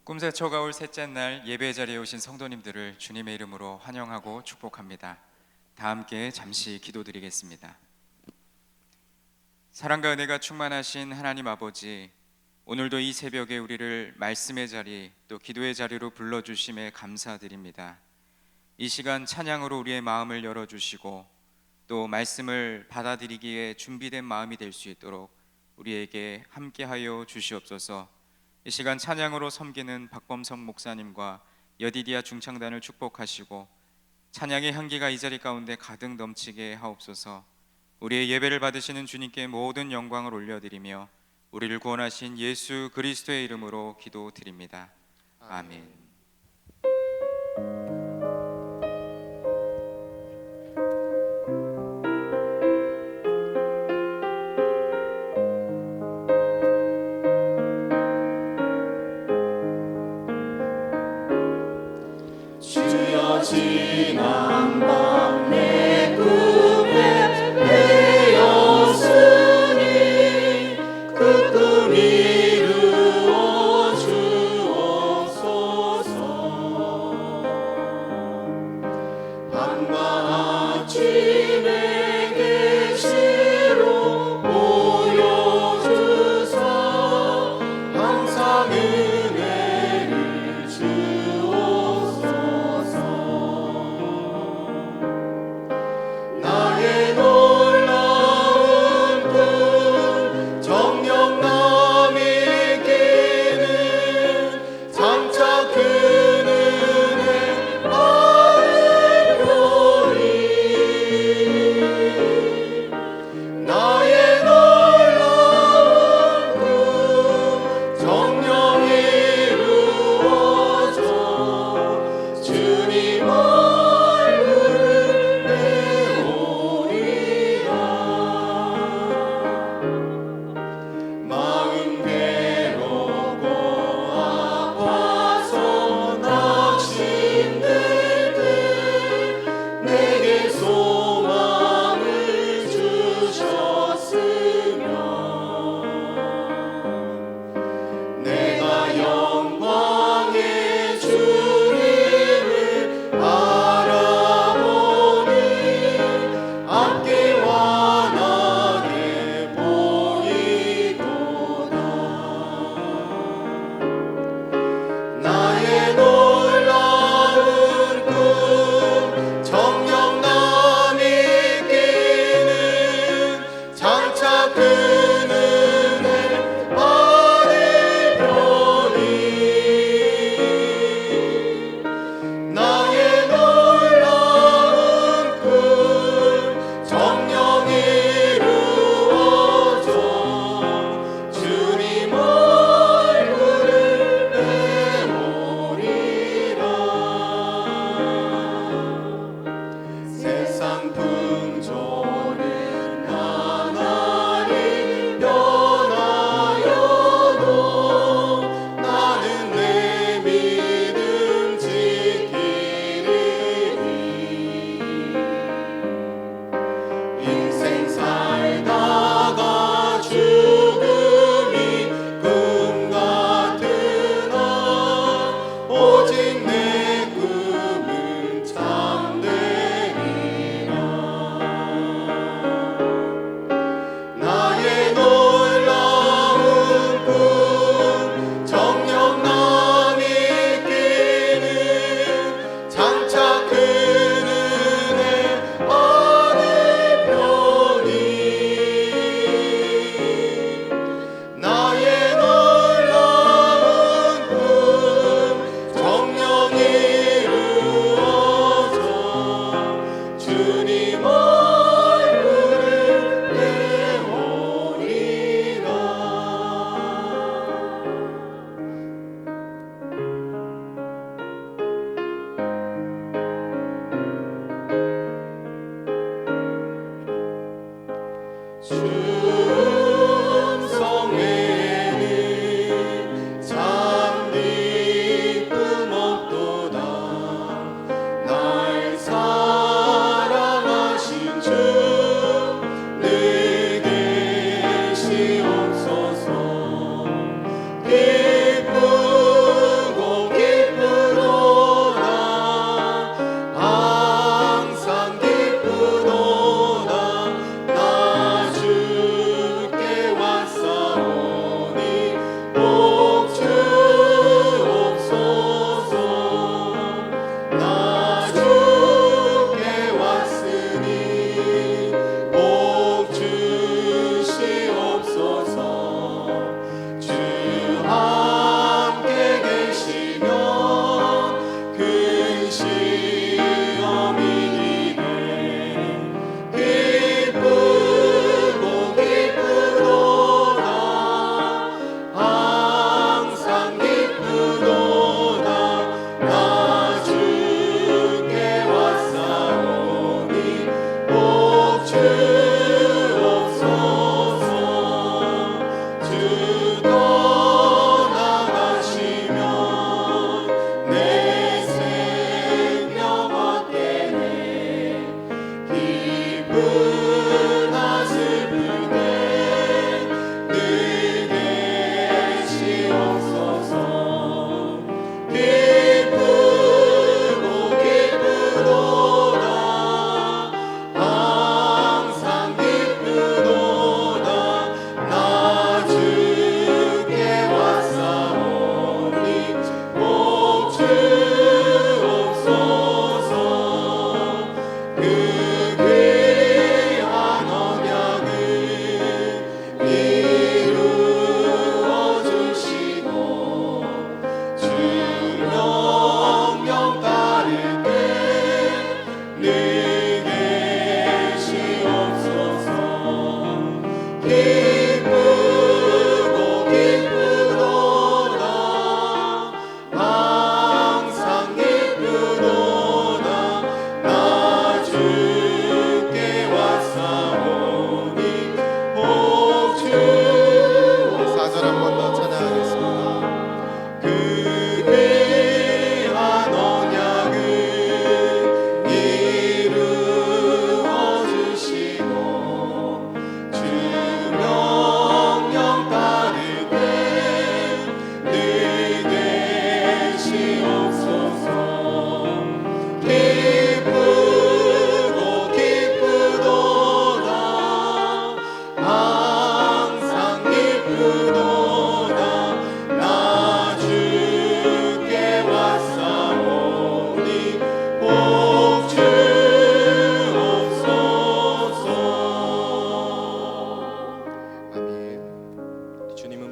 꿈새초가 올 셋째 날 예배 자리에 오신 성도님들을 주님의 이름으로 환영하고 축복합니다. 다 함께 잠시 기도드리겠습니다. 사랑과 은혜가 충만하신 하나님 아버지, 오늘도 이 새벽에 우리를 말씀의 자리 또 기도의 자리로 불러주심에 감사드립니다. 이 시간 찬양으로 우리의 마음을 열어주시고 또 말씀을 받아들이기에 준비된 마음이 될 수 있도록 우리에게 함께하여 주시옵소서. 이 시간 찬양으로 섬기는 박범성 목사님과 여디디아 중창단을 축복하시고 찬양의 향기가 이 자리 가운데 가득 넘치게 하옵소서. 우리의 예배를 받으시는 주님께 모든 영광을 올려드리며 우리를 구원하신 예수 그리스도의 이름으로 기도드립니다. 아멘. 지난 밤 내 꿈에 배었으니 그 꿈 이루어 주옵소서. 밤과 아침에 계시로 보여주사 항상 은혜를 주옵소서.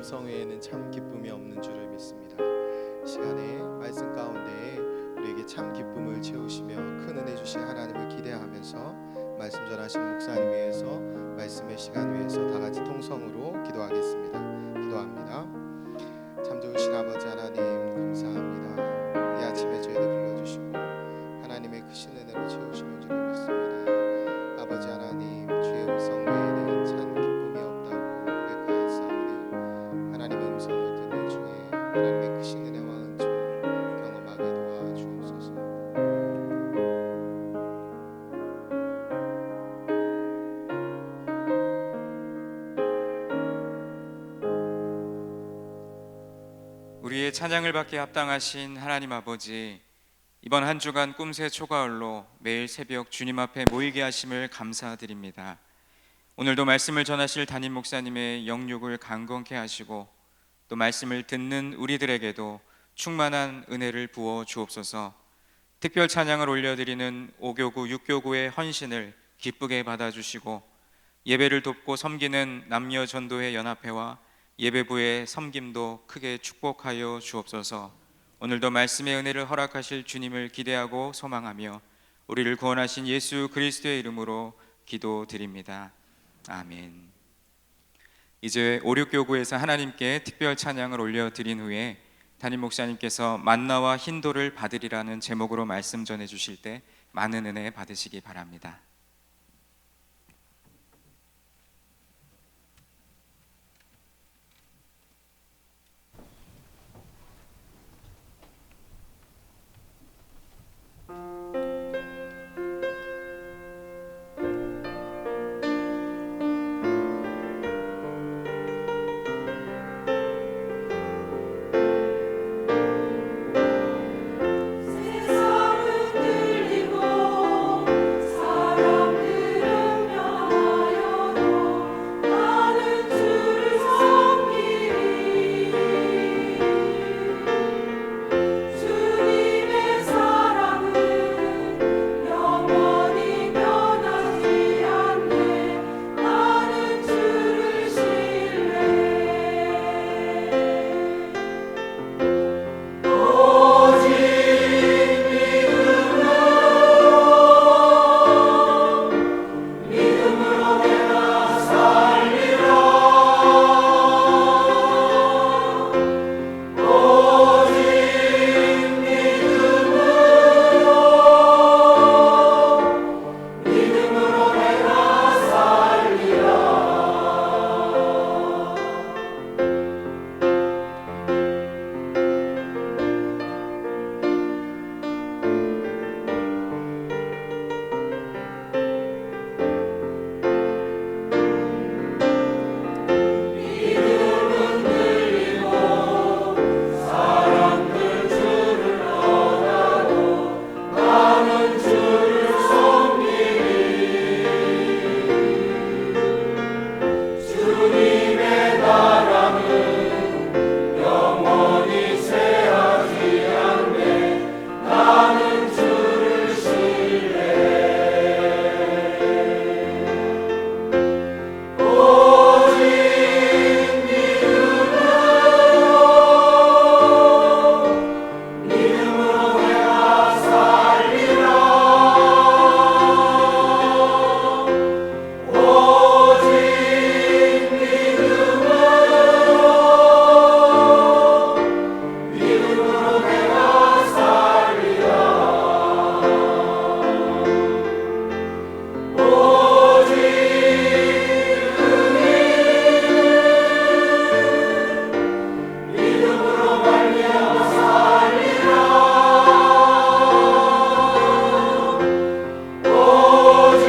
음성 외에는 참 기쁨이 없는 줄을 믿습니다. 이 시간에 말씀 가운데 우리에게 참 기쁨을 채우시며 큰 은혜 주신 하나님을 기대하면서 말씀 전하시는 목사님 위해서 말씀의 시간 위해서 다 같이 통성으로 기도하겠습니다. 기도합니다. 참 좋으신 아버지 하나님 감사합니다. 이 아침에 저희를 불러주시고 하나님의 크신 은혜로 채우시는 줄을 믿습니다. 아버지 하나님 주의 음성 외에는 참 기쁨이 없다고 고백하였사오니 하나님의 음성을 듣는 중에 하나님의 크신 은혜와 은총 경험하게 도와주옵소서. 우리의 찬양을 받기에 합당하신 하나님 아버지, 이번 한 주간 꿈새 초가을로 매일 새벽 주님 앞에 모이게 하심을 감사드립니다. 오늘도 말씀을 전하실 담임 목사님의 영육을 강건케 하시고 또 말씀을 듣는 우리들에게도 충만한 은혜를 부어 주옵소서. 특별 찬양을 올려드리는 5교구, 6교구의 헌신을 기쁘게 받아주시고 예배를 돕고 섬기는 남녀 전도회 연합회와 예배부의 섬김도 크게 축복하여 주옵소서. 오늘도 말씀의 은혜를 허락하실 주님을 기대하고 소망하며 우리를 구원하신 예수 그리스도의 이름으로 기도드립니다. 아멘. 이제 5, 6교구에서 하나님께 특별 찬양을 올려드린 후에 담임 목사님께서 만나와 흰돌을 받으리라는 제목으로 말씀 전해 주실 때 많은 은혜 받으시기 바랍니다. 세상은 들리고 사람들은 변하여도 나는 주를 섬기리. 주님의 사랑은 영원히 변하지 않네. 나는 주를 신뢰해. 믿음으로 내가 살리라. 오직 믿음으로 내가 살리라. 믿음은 들리고 사람들 주를 떠나도 나는 주를 섬기리. 주님의 나라는 영원히 쇠하지 않네. 나는 주를 신뢰해. 오직 믿음으로 내가 살리라. 오직 믿음으로 내가 살리라. 오직 믿음으로 말미암아 살리라. 오직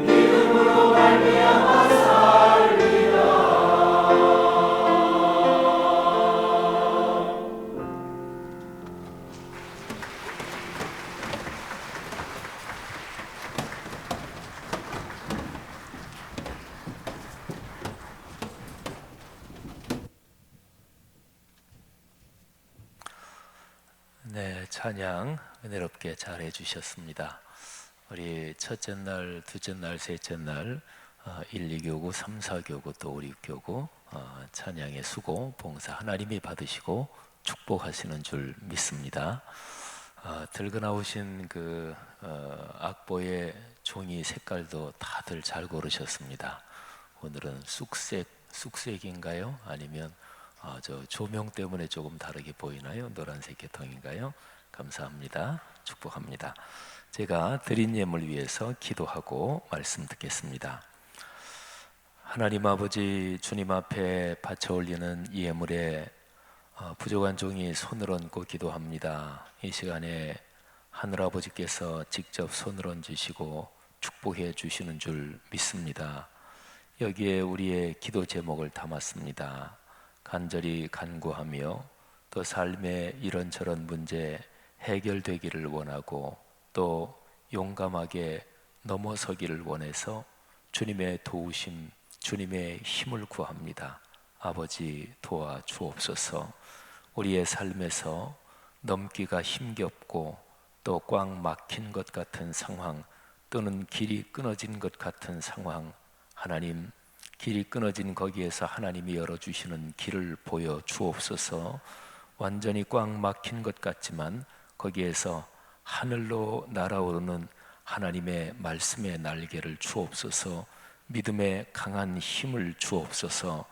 믿음으로 말미암아 살리라. 네, 찬양 은혜롭게 잘 해주셨습니다. 우리 첫째 날, 둘째 날, 셋째 날 1, 2교구, 3, 4교구 또 우리 교구 찬양의 수고, 봉사 하나님이 받으시고 축복하시는 줄 믿습니다. 들고 나오신 그 악보의 종이 색깔도 다들 잘 고르셨습니다. 오늘은 쑥색인가요? 아니면 저 조명 때문에 조금 다르게 보이나요? 노란색 계통인가요? 감사합니다. 축복합니다. 제가 드린 예물 위해서 기도하고 말씀 듣겠습니다. 하나님 아버지, 주님 앞에 바쳐 올리는 이 예물에 부족한 종이 손을 얹고 기도합니다. 이 시간에 하늘아버지께서 직접 손을 얹으시고 축복해 주시는 줄 믿습니다. 여기에 우리의 기도 제목을 담았습니다. 간절히 간구하며 또 삶의 이런저런 문제 해결되기를 원하고 또 용감하게 넘어서기를 원해서 주님의 도우심, 주님의 힘을 구합니다. 아버지 도와 주옵소서. 우리의 삶에서 넘기가 힘겹고 또 꽉 막힌 것 같은 상황 또는 길이 끊어진 것 같은 상황, 하나님 길이 끊어진 거기에서 하나님이 열어주시는 길을 보여 주옵소서. 완전히 꽉 막힌 것 같지만 거기에서 하늘로 날아오르는 하나님의 말씀의 날개를 주옵소서. 믿음의 강한 힘을 주옵소서.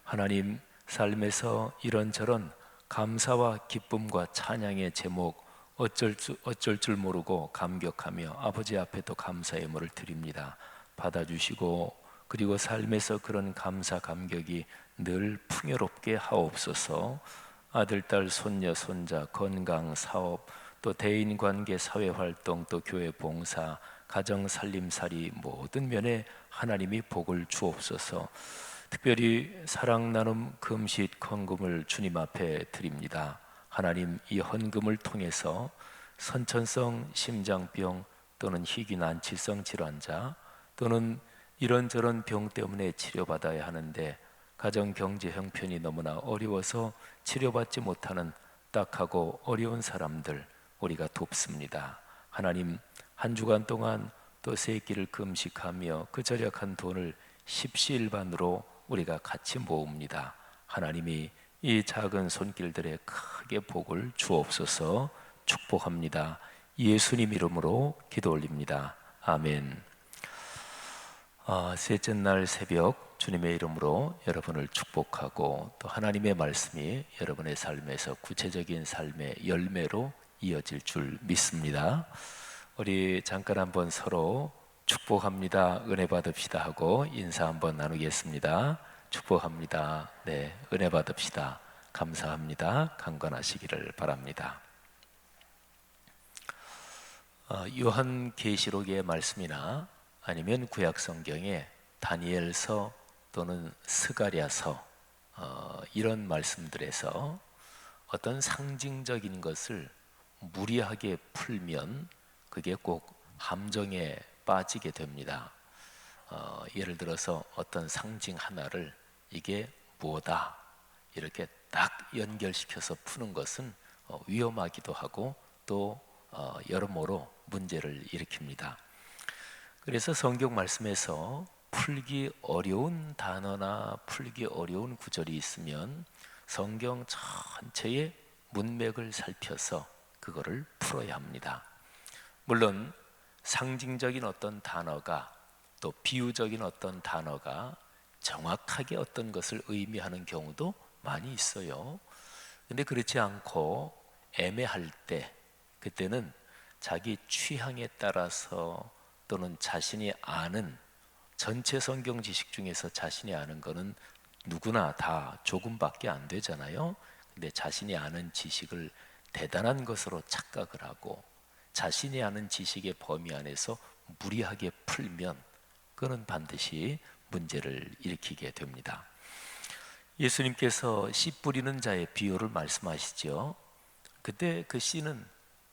하나님 삶에서 이런저런 감사와 기쁨과 찬양의 제목 어쩔 줄 모르고 감격하며 아버지 앞에 또 감사의 예물을 드립니다. 받아주시고 그리고 삶에서 그런 감사 감격이 늘 풍요롭게 하옵소서. 아들, 딸, 손녀, 손자, 건강, 사업, 또 대인관계, 사회활동, 또 교회 봉사, 가정 살림살이 모든 면에 하나님이 복을 주옵소서. 특별히 사랑 나눔 금식 헌금을 주님 앞에 드립니다. 하나님 이 헌금을 통해서 선천성 심장병 또는 희귀 난치성 질환자 또는 이런저런 병 때문에 치료받아야 하는데 가정 경제 형편이 너무나 어려워서 치료받지 못하는 딱하고 어려운 사람들 우리가 돕습니다. 하나님 한 주간 동안 또 세 끼를 금식하며 그 절약한 돈을 십시일반으로 우리가 같이 모읍니다. 하나님이 이 작은 손길들에 크게 복을 주옵소서. 축복합니다. 예수님 이름으로 기도 올립니다. 아멘. 셋째 날 새벽 주님의 이름으로 여러분을 축복하고 또 하나님의 말씀이 여러분의 삶에서 구체적인 삶의 열매로 이어질 줄 믿습니다. 우리 잠깐 한번 서로 축복합니다, 은혜 받읍시다 하고 인사 한번 나누겠습니다. 축복합니다. 네, 은혜 받읍시다. 감사합니다. 강건하시기를 바랍니다. 요한계시록의 말씀이나 아니면 구약성경의 다니엘서 또는 스가랴서 이런 말씀들에서 어떤 상징적인 것을 무리하게 풀면 그게 꼭 함정에 빠지게 됩니다. 예를 들어서 어떤 상징 하나를 이게 뭐다 이렇게 딱 연결시켜서 푸는 것은 위험하기도 하고 또 여러모로 문제를 일으킵니다. 그래서 성경 말씀에서 풀기 어려운 단어나 풀기 어려운 구절이 있으면 성경 전체의 문맥을 살펴서 그거를 풀어야 합니다. 물론 상징적인 어떤 단어가 또 비유적인 어떤 단어가 정확하게 어떤 것을 의미하는 경우도 많이 있어요. 근데 그렇지 않고 애매할 때 그때는 자기 취향에 따라서 또는 자신이 아는 전체 성경 지식 중에서 자신이 아는 거는 누구나 다 조금밖에 안 되잖아요. 근데 자신이 아는 지식을 대단한 것으로 착각을 하고 자신이 아는 지식의 범위 안에서 무리하게 풀면 그는 반드시 문제를 일으키게 됩니다. 예수님께서 씨 뿌리는 자의 비유를 말씀하시죠. 그때 그 씨는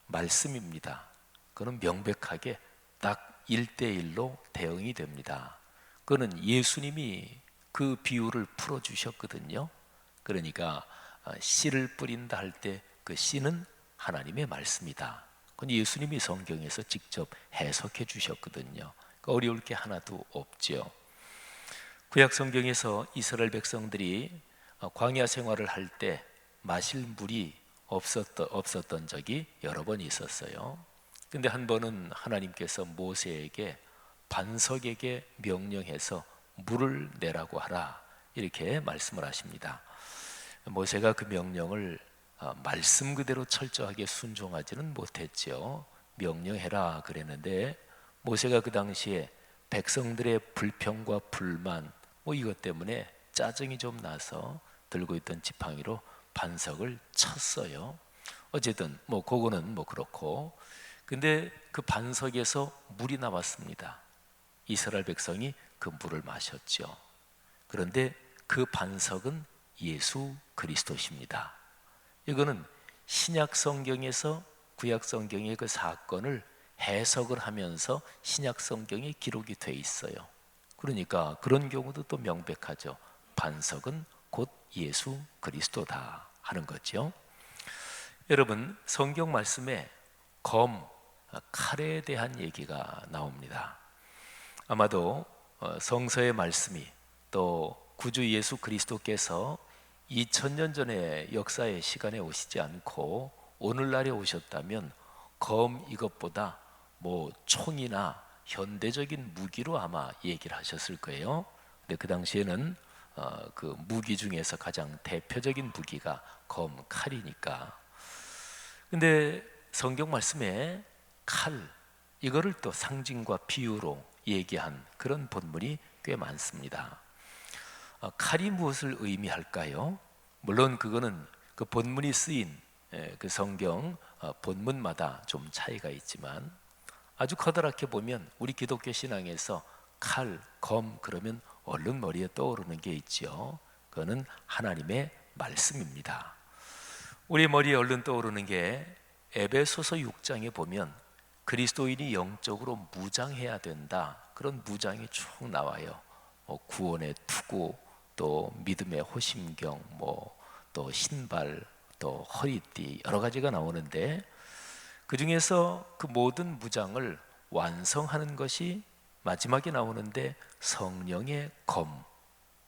말씀입니다. 그는 명백하게 딱 1대1로 대응이 됩니다. 그는 예수님이 그 비유를 풀어주셨거든요. 그러니까 씨를 뿌린다 할 때 그 씨는 하나님의 말씀이다. 그건 예수님이 성경에서 직접 해석해 주셨거든요. 그러니까 어려울 게 하나도 없죠. 구약 성경에서 이스라엘 백성들이 광야 생활을 할 때 마실 물이 없었던 적이 여러 번 있었어요. 근데 한 번은 하나님께서 모세에게 반석에게 명령해서 물을 내라고 하라 이렇게 말씀을 하십니다. 모세가 그 명령을 말씀 그대로 철저하게 순종하지는 못했죠. 명령해라 그랬는데 모세가 그 당시에 백성들의 불평과 불만 이것 때문에 짜증이 좀 나서 들고 있던 지팡이로 반석을 쳤어요. 어쨌든 그거는 그렇고, 근데 그 반석에서 물이 나왔습니다. 이스라엘 백성이 그 물을 마셨죠. 그런데 그 반석은 예수 그리스도십니다. 이거는 신약 성경에서 구약 성경의 그 사건을 해석을 하면서 신약 성경에 기록이 돼 있어요. 그러니까 그런 경우도 또 명백하죠. 반석은 곧 예수 그리스도다 하는 거죠. 여러분, 성경 말씀에 칼에 대한 얘기가 나옵니다. 아마도 성서의 말씀이 또 구주 예수 그리스도께서 2000년 전의 역사의 시간에 오시지 않고 오늘날에 오셨다면 이것보다 총이나 현대적인 무기로 아마 얘기를 하셨을 거예요. 근데 그 당시에는 그 무기 중에서 가장 대표적인 무기가 칼이니까. 근데 성경 말씀에 칼 이거를 또 상징과 비유로 얘기한 그런 본문이 꽤 많습니다. 칼이 무엇을 의미할까요? 물론 그거는 그 본문이 쓰인 그 성경 본문마다 좀 차이가 있지만 아주 커다랗게 보면 우리 기독교 신앙에서 칼, 그러면 얼른 머리에 떠오르는 게 있죠. 그거는 하나님의 말씀입니다. 우리 머리에 얼른 떠오르는 게 에베소서 6장에 보면 그리스도인이 영적으로 무장해야 된다. 그런 무장이 쭉 나와요. 구원의 투구, 또 믿음의 호심경, 또 신발, 또 허리띠 여러 가지가 나오는데 그 중에서 그 모든 무장을 완성하는 것이 마지막에 나오는데 성령의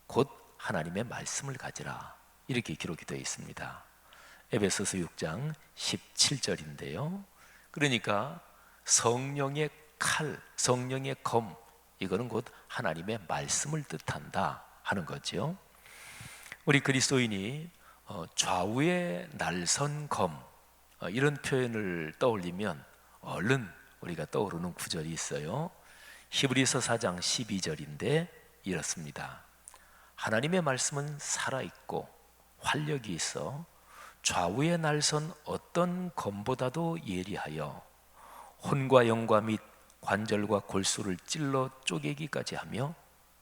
곧 하나님의 말씀을 가지라 이렇게 기록이 되어 있습니다. 에베소서 6장 17절인데요. 그러니까 성령의 칼, 성령의 이거는 곧 하나님의 말씀을 뜻한다 하는 거죠. 우리 그리스도인이 좌우에 날선 이런 표현을 떠올리면 얼른 우리가 떠오르는 구절이 있어요. 히브리서 4장 12절인데 이렇습니다. 하나님의 말씀은 살아있고 활력이 있어 좌우에 날선 어떤 검보다도 예리하여 혼과 영과 및 관절과 골수를 찔러 쪼개기까지 하며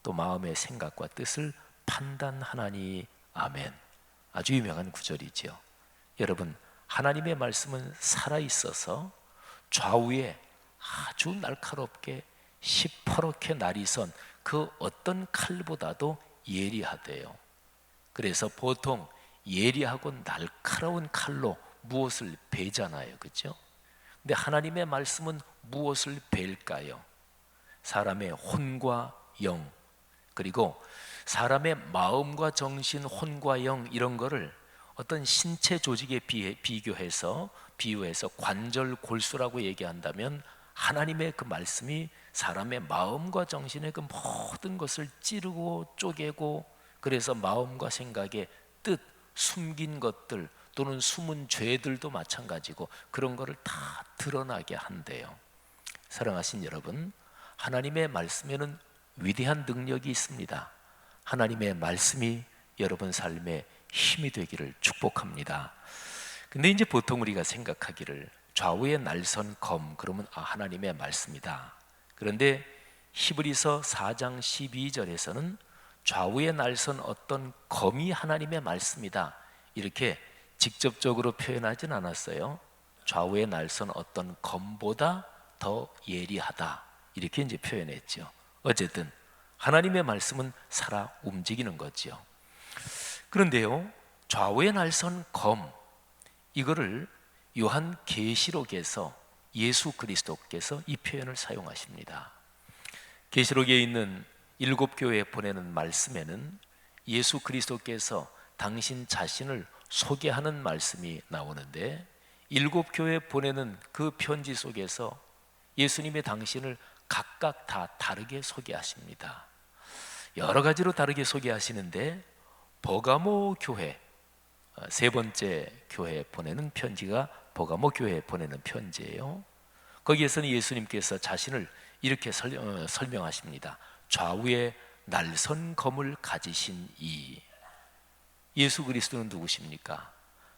또 마음의 생각과 뜻을 판단하나니. 아멘. 아주 유명한 구절이죠. 여러분, 하나님의 말씀은 살아있어서 좌우에 아주 날카롭게 시퍼렇게 날이 선 그 어떤 칼보다도 예리하대요. 그래서 보통 예리하고 날카로운 칼로 무엇을 베잖아요, 그렇죠? 근데 하나님의 말씀은 무엇을 벨까요? 사람의 혼과 영, 그리고 사람의 마음과 정신, 혼과 영 이런 거를 어떤 신체 조직에 비유해서 관절, 골수라고 얘기한다면 하나님의 그 말씀이 사람의 마음과 정신의 그 모든 것을 찌르고 쪼개고 그래서 마음과 생각의 뜻, 숨긴 것들 또는 숨은 죄들도 마찬가지고 그런 거를 다 드러나게 한대요. 사랑하신 여러분, 하나님의 말씀에는 위대한 능력이 있습니다. 하나님의 말씀이 여러분 삶에 힘이 되기를 축복합니다. 근데 이제 보통 우리가 생각하기를 좌우에 날선 그러면 하나님의 말씀이다. 그런데 히브리서 4장 12절에서는 좌우에 날선 어떤 검이 하나님의 말씀이다 이렇게 직접적으로 표현하진 않았어요. 좌우에 날선 어떤 검보다 더 예리하다 이렇게 이제 표현했죠. 어쨌든 하나님의 말씀은 살아 움직이는 거죠. 그런데요, 좌우에 날선 이거를 요한 계시록에서 예수 그리스도께서 이 표현을 사용하십니다. 계시록에 있는 7교회에 보내는 말씀에는 예수 그리스도께서 당신 자신을 소개하는 말씀이 나오는데 7교회에 보내는 그 편지 속에서 예수님의 당신을 각각 다 다르게 소개하십니다. 여러 가지로 다르게 소개하시는데 버가모 교회, 세 번째 교회에 보내는 편지가 버가모 교회에 보내는 편지예요. 거기에서는 예수님께서 자신을 이렇게 설명하십니다. 좌우에 날선 검을 가지신 이. 예수 그리스도는 누구십니까?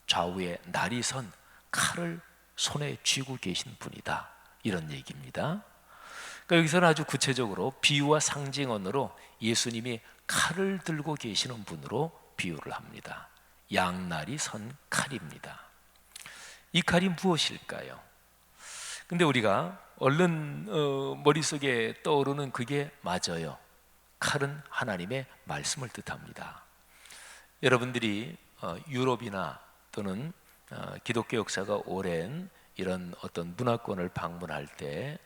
좌우에 날이 선 칼을 손에 쥐고 계신 분이다, 이런 얘기입니다. 그러니까 여기서는 아주 구체적으로 비유와 상징언어로 예수님이 칼을 들고 계시는 분으로 비유를 합니다. 양날이 선 칼입니다. 이 칼이 무엇일까요? 근데 우리가 얼른 머릿속에 떠오르는 그게 맞아요. 칼은 하나님의 말씀을 뜻합니다. 여러분들이 유럽이나 또는 기독교 역사가 오랜 이런 어떤 문화권을 방문할 때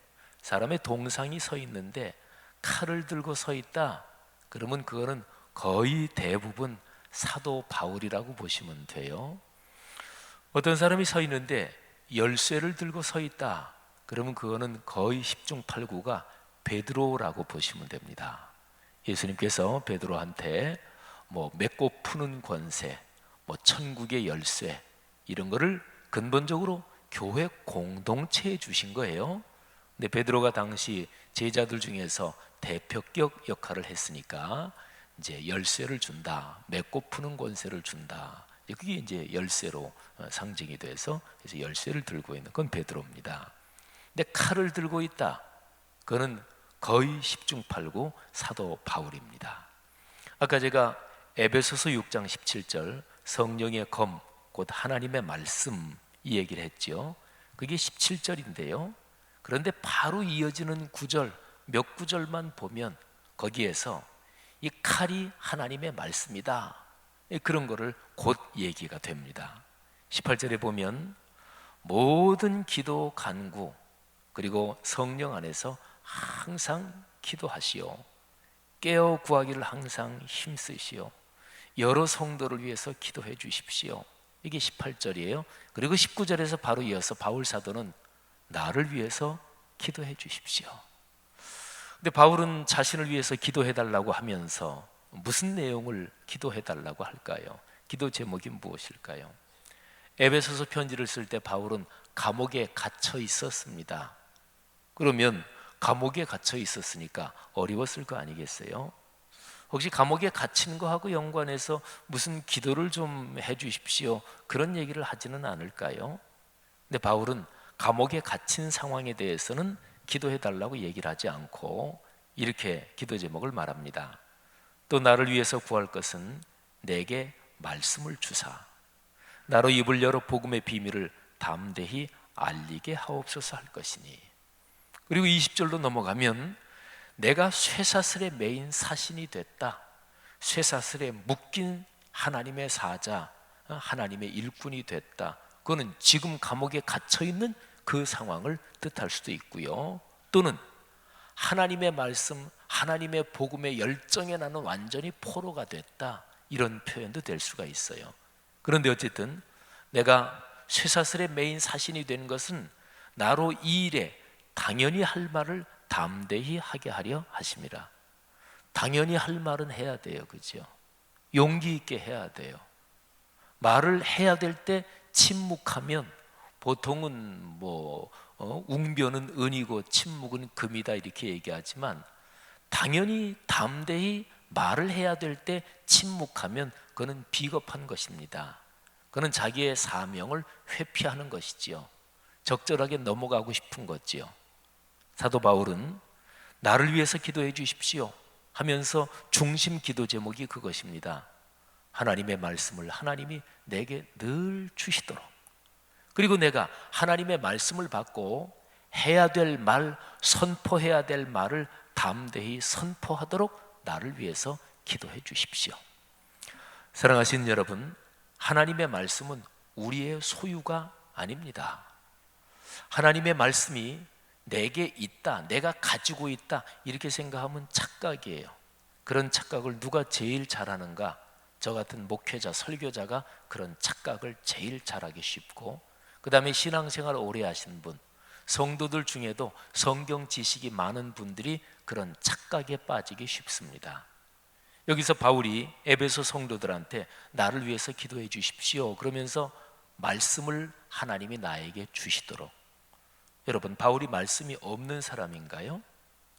사람의 동상이 서 있는데 칼을 들고 서 있다, 그러면 그거는 거의 대부분 사도 바울이라고 보시면 돼요. 어떤 사람이 서 있는데 열쇠를 들고 서 있다, 그러면 그거는 거의 10중 8구가 베드로라고 보시면 됩니다. 예수님께서 베드로한테 뭐 맺고 푸는 권세, 뭐 천국의 열쇠, 이런 거를 근본적으로 교회 공동체에 주신 거예요. 근데 베드로가 당시 제자들 중에서 대표격 역할을 했으니까 이제 열쇠를 준다, 맺고 푸는 권세를 준다. 그게 이제 열쇠로 상징이 돼서 그래서 열쇠를 들고 있는 건 베드로입니다. 근데 칼을 들고 있다, 그거는 거의 10중 8구 사도 바울입니다. 아까 제가 에베소서 6장 17절 성령의 검, 곧 하나님의 말씀, 이 얘기를 했죠. 그게 17절인데요. 그런데 바로 이어지는 구절, 몇 구절만 보면 거기에서 이 칼이 하나님의 말씀이다, 그런 거를 곧 얘기가 됩니다. 18절에 보면 모든 기도 간구 그리고 성령 안에서 항상 기도하시오, 깨어 구하기를 항상 힘쓰시오, 여러 성도를 위해서 기도해 주십시오. 이게 18절이에요. 그리고 19절에서 바로 이어서 바울 사도는 나를 위해서 기도해 주십시오. 근데 바울은 자신을 위해서 기도해 달라고 하면서 무슨 내용을 기도해 달라고 할까요? 기도 제목이 무엇일까요? 에베소서 편지를 쓸 때 바울은 감옥에 갇혀 있었습니다. 그러면 감옥에 갇혀 있었으니까 어려웠을 거 아니겠어요? 혹시 감옥에 갇힌 거하고 연관해서 무슨 기도를 좀 해 주십시오, 그런 얘기를 하지는 않을까요? 근데 바울은 감옥에 갇힌 상황에 대해서는 기도해 달라고 얘기를 하지 않고 이렇게 기도 제목을 말합니다. 또 나를 위해서 구할 것은 내게 말씀을 주사 나로 입을 열어 복음의 비밀을 담대히 알리게 하옵소서 할 것이니. 그리고 20절로 넘어가면 내가 쇠사슬에 매인 사신이 됐다, 쇠사슬에 묶인 하나님의 사자, 하나님의 일꾼이 됐다. 그거는 지금 감옥에 갇혀있는 그 상황을 뜻할 수도 있고요. 또는 하나님의 말씀, 하나님의 복음의 열정에 나는 완전히 포로가 됐다, 이런 표현도 될 수가 있어요. 그런데 어쨌든 내가 쇠사슬에 매인 사신이 된 것은 나로 이 일에 당연히 할 말을 담대히 하게 하려 하심이라. 당연히 할 말은 해야 돼요, 그죠? 용기 있게 해야 돼요. 말을 해야 될 때 침묵하면 보통은 웅변은 은이고 침묵은 금이다, 이렇게 얘기하지만 당연히 담대히 말을 해야 될 때 침묵하면 그는 비겁한 것입니다. 그는 자기의 사명을 회피하는 것이지요. 적절하게 넘어가고 싶은 거지요. 사도 바울은 나를 위해서 기도해 주십시오 하면서 중심 기도 제목이 그것입니다. 하나님의 말씀을 하나님이 내게 늘 주시도록, 그리고 내가 하나님의 말씀을 받고 해야 될 말, 선포해야 될 말을 담대히 선포하도록 나를 위해서 기도해 주십시오. 사랑하시는 여러분, 하나님의 말씀은 우리의 소유가 아닙니다. 하나님의 말씀이 내게 있다, 내가 가지고 있다 이렇게 생각하면 착각이에요. 그런 착각을 누가 제일 잘하는가? 저 같은 목회자, 설교자가 그런 착각을 제일 잘하기 쉽고, 그 다음에 신앙생활 오래 하시는 분, 성도들 중에도 성경 지식이 많은 분들이 그런 착각에 빠지기 쉽습니다. 여기서 바울이 에베소 성도들한테 나를 위해서 기도해 주십시오 그러면서 말씀을 하나님이 나에게 주시도록. 여러분, 바울이 말씀이 없는 사람인가요?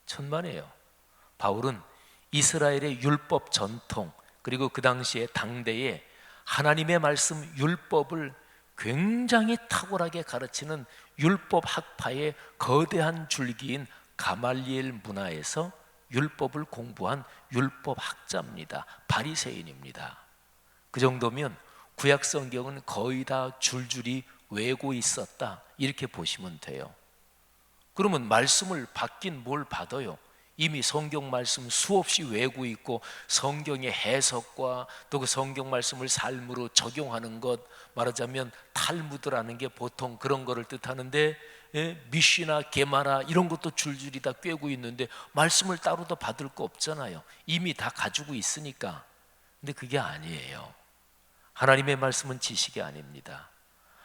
천만에요. 바울은 이스라엘의 율법 전통, 그리고 그 당시에 당대에 하나님의 말씀 율법을 굉장히 탁월하게 가르치는 율법 학파의 거대한 줄기인 가말리엘 문화에서 율법을 공부한 율법 학자입니다. 바리새인입니다. 그 정도면 구약 성경은 거의 다 줄줄이 외고 있었다 이렇게 보시면 돼요. 그러면 말씀을 받긴 뭘 받아요? 이미 성경 말씀 수없이 외우고 있고 성경의 해석과 또 그 성경 말씀을 삶으로 적용하는 것, 말하자면 탈무드라는 게 보통 그런 거를 뜻하는데, 미시나 게마라 이런 것도 줄줄이 다 꿰고 있는데 말씀을 따로 더 받을 거 없잖아요. 이미 다 가지고 있으니까. 근데 그게 아니에요. 하나님의 말씀은 지식이 아닙니다.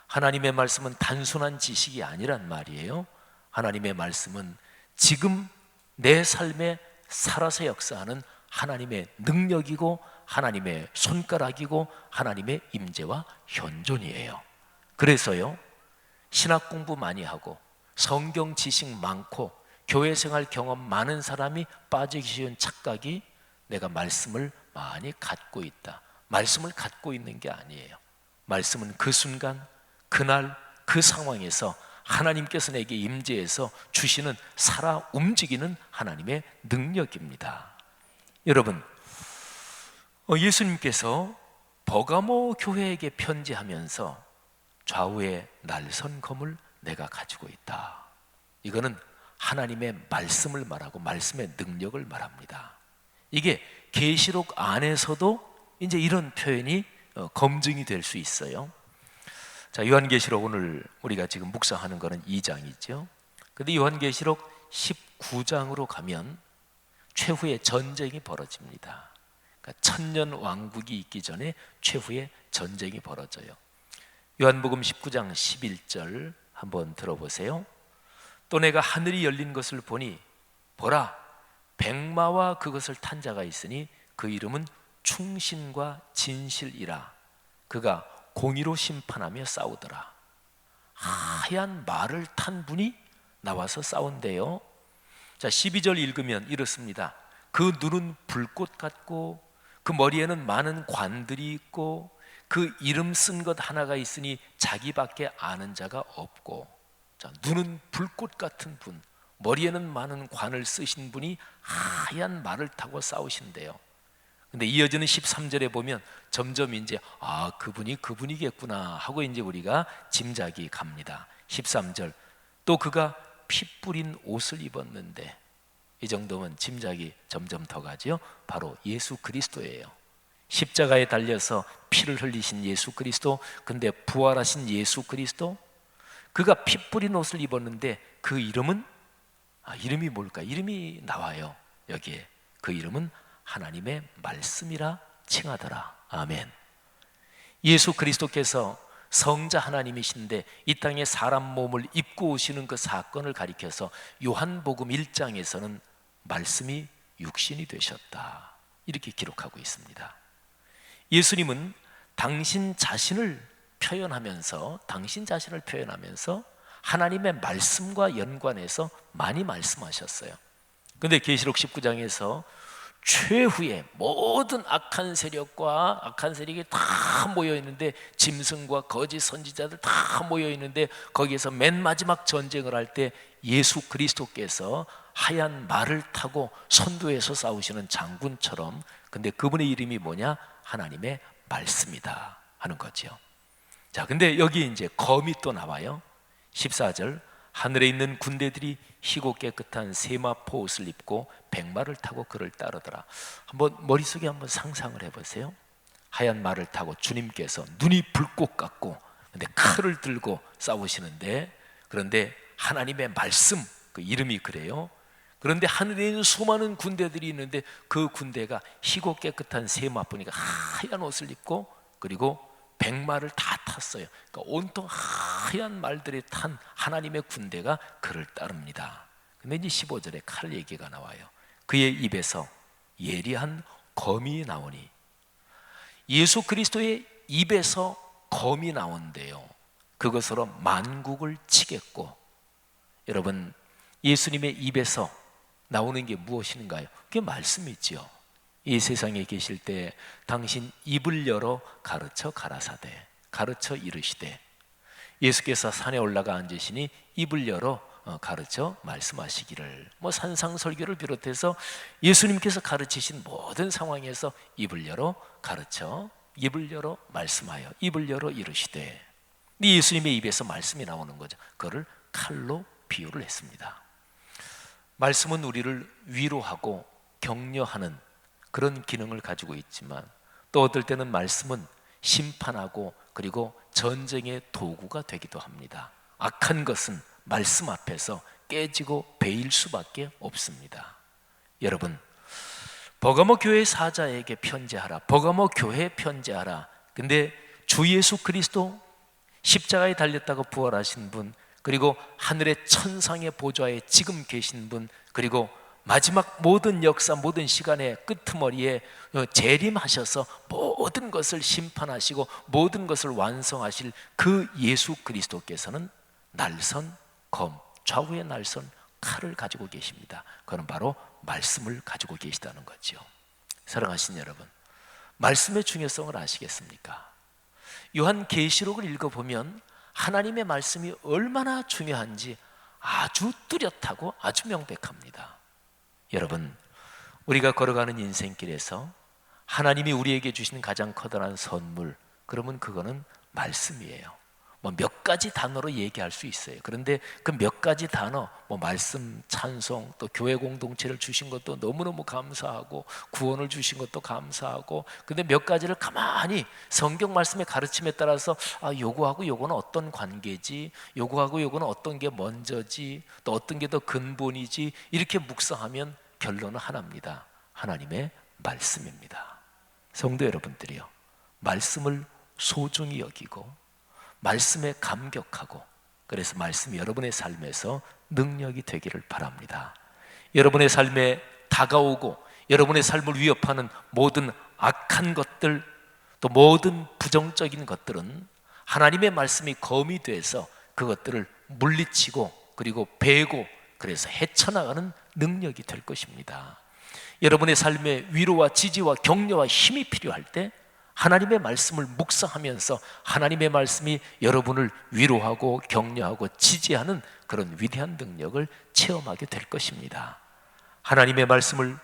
하나님의 말씀은 단순한 지식이 아니란 말이에요. 하나님의 말씀은 지금 내 삶에 살아서 역사하는 하나님의 능력이고 하나님의 손가락이고 하나님의 임재와 현존이에요. 그래서요, 신학 공부 많이 하고 성경 지식 많고 교회 생활 경험 많은 사람이 빠지기 쉬운 착각이 내가 말씀을 많이 갖고 있다. 말씀을 갖고 있는 게 아니에요. 말씀은 그 순간, 그날, 그 상황에서 하나님께서 내게 임재해서 주시는 살아 움직이는 하나님의 능력입니다. 여러분, 예수님께서 버가모 교회에게 편지하면서 좌우에 날선 검을 내가 가지고 있다. 이거는 하나님의 말씀을 말하고 말씀의 능력을 말합니다. 이게 계시록 안에서도 이제 이런 표현이 검증이 될 수 있어요. 자, 요한계시록 오늘 우리가 지금 묵상하는 거는 2장이죠. 근데 요한계시록 19장으로 가면 최후의 전쟁이 벌어집니다. 그러니까 천년 왕국이 있기 전에 최후의 전쟁이 벌어져요. 요한복음 19장 11절 한번 들어보세요. 또 내가 하늘이 열린 것을 보니 보라, 백마와 그것을 탄 자가 있으니 그 이름은 충신과 진실이라. 그가 공의로 심판하며 싸우더라. 하얀 말을 탄 분이 나와서 싸운대요. 자, 12절 읽으면 이렇습니다. 그 눈은 불꽃 같고 그 머리에는 많은 관들이 있고 그 이름 쓴 것 하나가 있으니 자기밖에 아는 자가 없고. 자, 눈은 불꽃 같은 분, 머리에는 많은 관을 쓰신 분이 하얀 말을 타고 싸우신대요. 근데 이어지는 13절에 보면 점점 이제 그분이 그분이겠구나 하고 이제 우리가 짐작이 갑니다. 13절, 또 그가 피 뿌린 옷을 입었는데, 이 정도면 짐작이 점점 더 가죠. 바로 예수 그리스도예요. 십자가에 달려서 피를 흘리신 예수 그리스도, 근데 부활하신 예수 그리스도, 그가 피 뿌린 옷을 입었는데 그 이름은 이름이 뭘까? 이름이 나와요. 여기에 그 이름은 하나님의 말씀이라 칭하더라. 아멘. 예수 그리스도께서 성자 하나님이신데 이 땅에 사람 몸을 입고 오시는 그 사건을 가리켜서 요한복음 1장에서는 말씀이 육신이 되셨다 이렇게 기록하고 있습니다. 예수님은 당신 자신을 표현하면서 하나님의 말씀과 연관해서 많이 말씀하셨어요. 그런데 계시록 19장에서 최후의 모든 악한 세력이 다 모여 있는데, 짐승과 거짓 선지자들 다 모여 있는데, 거기에서 맨 마지막 전쟁을 할 때 예수 그리스도께서 하얀 말을 타고 선두에서 싸우시는 장군처럼, 근데 그분의 이름이 뭐냐? 하나님의 말씀이다 하는 거죠. 자, 근데 여기 이제 검이 또 나와요. 14절, 하늘에 있는 군대들이 희고 깨끗한 세마포 옷을 입고 백마를 타고 그를 따르더라. 한번 머릿속에 한번 상상을 해보세요. 하얀 말을 타고 주님께서 눈이 불꽃 같고 근데 칼을 들고 싸우시는데, 그런데 하나님의 말씀, 그 이름이 그래요. 그런데 하늘에 있는 수많은 군대들이 있는데 그 군대가 희고 깨끗한 세마포니까 하얀 옷을 입고 그리고 백마를 다 탔어요. 그러니까 온통 하얀 말들이 탄 하나님의 군대가 그를 따릅니다. 근데 이제 15절에 칼 얘기가 나와요. 그의 입에서 예리한 검이 나오니, 예수 그리스도의 입에서 검이 나온대요. 그것으로 만국을 치겠고, 여러분 예수님의 입에서 나오는 게 무엇인가요? 그게 말씀이지요. 이 세상에 계실 때 당신 입을 열어 가르쳐 가라사대, 가르쳐 이르시되, 예수께서 산에 올라가 앉으시니 입을 열어 가르쳐 말씀하시기를, 산상설교를 비롯해서 예수님께서 가르치신 모든 상황에서 입을 열어 가르쳐, 입을 열어 말씀하여, 입을 열어 이르시되, 예수님의 입에서 말씀이 나오는 거죠. 그거를 칼로 비유를 했습니다. 말씀은 우리를 위로하고 격려하는 그런 기능을 가지고 있지만, 또 어떨 때는 말씀은 심판하고 그리고 전쟁의 도구가 되기도 합니다. 악한 것은 말씀 앞에서 깨지고 베일 수밖에 없습니다. 여러분, 버가모 교회 사자에게 편지하라, 버가모 교회에 편지하라. 근데 주 예수 그리스도 십자가에 달렸다가 부활하신 분, 그리고 하늘의 천상의 보좌에 지금 계신 분, 그리고 마지막 모든 역사, 모든 시간의 끄트머리에 재림하셔서 모든 것을 심판하시고 모든 것을 완성하실 그 예수 그리스도께서는 날선 검, 좌우의 날선 칼을 가지고 계십니다. 그건 바로 말씀을 가지고 계시다는 거죠. 사랑하신 여러분, 말씀의 중요성을 아시겠습니까? 요한계시록을 읽어보면 하나님의 말씀이 얼마나 중요한지 아주 뚜렷하고 아주 명백합니다. 여러분, 우리가 걸어가는 인생길에서 하나님이 우리에게 주시는 가장 커다란 선물, 그러면 그거는 말씀이에요. 몇 가지 단어로 얘기할 수 있어요. 그런데 그 몇 가지 단어, 말씀, 찬송, 또 교회 공동체를 주신 것도 너무너무 감사하고, 구원을 주신 것도 감사하고, 근데 몇 가지를 가만히 성경 말씀의 가르침에 따라서 요거하고 요거는 어떤 관계지, 요거하고 요거는 어떤 게 먼저지, 또 어떤 게 더 근본이지, 이렇게 묵상하면 결론은 하나입니다. 하나님의 말씀입니다. 성도 여러분들이요, 말씀을 소중히 여기고 말씀에 감격하고, 그래서 말씀이 여러분의 삶에서 능력이 되기를 바랍니다. 여러분의 삶에 다가오고 여러분의 삶을 위협하는 모든 악한 것들, 또 모든 부정적인 것들은 하나님의 말씀이 검이 돼서 그것들을 물리치고 그리고 베고, 그래서 헤쳐나가는 능력이 될 것입니다. 여러분의 삶에 위로와 지지와 격려와 힘이 필요할 때 하나님의 말씀을 묵상하면서 하나님의 말씀이 여러분을 위로하고 격려하고 지지하는 그런 위대한 능력을 체험하게 될 것입니다. 하나님의 말씀을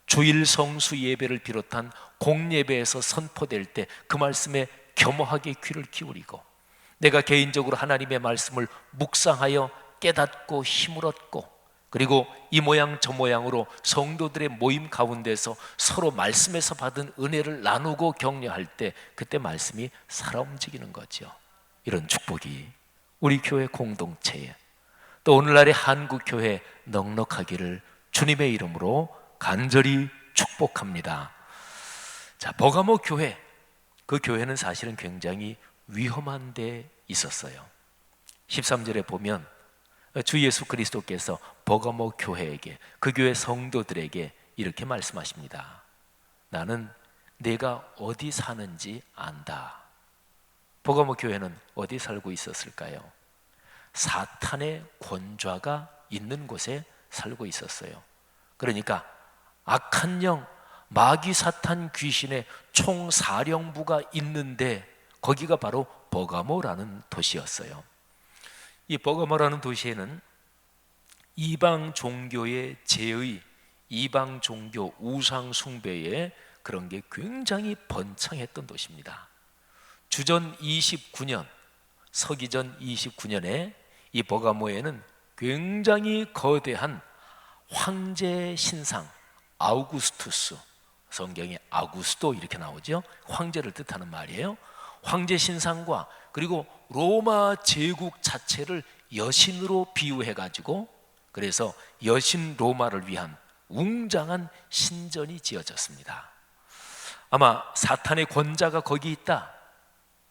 주일 성수 예배를 비롯한 공예배에서 선포될 때 그 말씀에 겸허하게 귀를 기울이고, 내가 개인적으로 하나님의 말씀을 묵상하여 깨닫고 힘을 얻고, 그리고 이 모양 저 모양으로 성도들의 모임 가운데서 서로 말씀에서 받은 은혜를 나누고 격려할 때 그때 말씀이 살아 움직이는 거죠. 이런 축복이 우리 교회 공동체에, 또 오늘날의 한국교회 넉넉하기를 주님의 이름으로 간절히 축복합니다. 자, 버가모 교회, 그 교회는 사실은 굉장히 위험한 데 있었어요. 13절에 보면 주 예수 그리스도께서 버가모 교회에게, 그 교회 성도들에게 이렇게 말씀하십니다. 나는 내가 어디 사는지 안다. 버가모 교회는 어디 살고 있었을까요? 사탄의 권좌가 있는 곳에 살고 있었어요. 그러니까 악한 영, 마귀 사탄 귀신의 총사령부가 있는데 거기가 바로 버가모라는 도시였어요. 이 버가모라는 도시에는 이방 종교의 제의, 이방 종교 우상 숭배의 그런 게 굉장히 번창했던 도시입니다. 주전 29년, 서기전 29년에 이 버가모에는 굉장히 거대한 황제 신상 아우구스투스, 성경에 아구스도 이렇게 나오죠. 황제를 뜻하는 말이에요. 황제 신상과 그리고 로마 제국 자체를 여신으로 비유해가지고 그래서 여신 로마를 위한 웅장한 신전이 지어졌습니다. 아마 사탄의 권자가 거기 있다,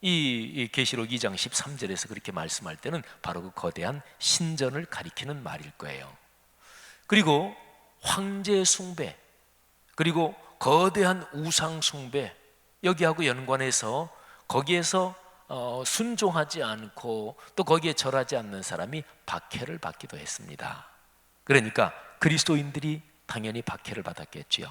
이 계시록 2장 13절에서 그렇게 말씀할 때는 바로 그 거대한 신전을 가리키는 말일 거예요. 그리고 황제 숭배, 그리고 거대한 우상 숭배, 여기하고 연관해서 거기에서 순종하지 않고 또 거기에 절하지 않는 사람이 박해를 받기도 했습니다. 그러니까 그리스도인들이 당연히 박해를 받았겠지요.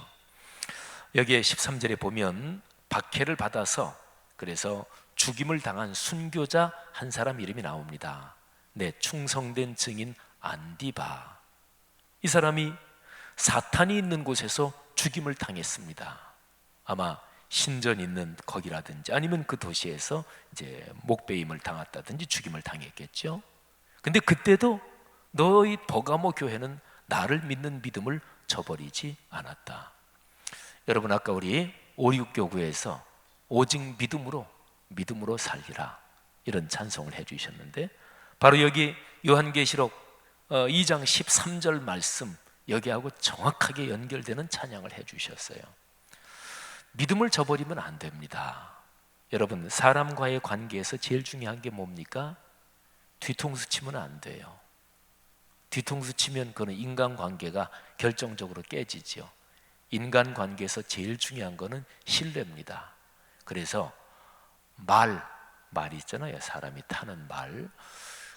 여기에 13절에 보면 박해를 받아서 그래서 죽임을 당한 순교자 한 사람 이름이 나옵니다. 네, 충성된 증인 안디바. 이 사람이 사탄이 있는 곳에서 죽임을 당했습니다. 아마 신전 있는 거기라든지 아니면 그 도시에서 이제 목베임을 당했다든지 죽임을 당했겠죠. 근데 그때도 너희 버가모 교회는 나를 믿는 믿음을 저버리지 않았다. 여러분, 아까 우리 569교구에서 오직 믿음으로 살리라, 이런 찬송을 해주셨는데 바로 여기 요한계시록 2장 13절 말씀, 여기하고 정확하게 연결되는 찬양을 해주셨어요. 믿음을 저버리면 안 됩니다. 여러분, 사람과의 관계에서 제일 중요한 게 뭡니까? 뒤통수 치면 안 돼요. 뒤통수 치면 그는 인간관계가 결정적으로 깨지죠. 인간관계에서 제일 중요한 거는 신뢰입니다. 그래서 말이 있잖아요. 사람이 타는 말.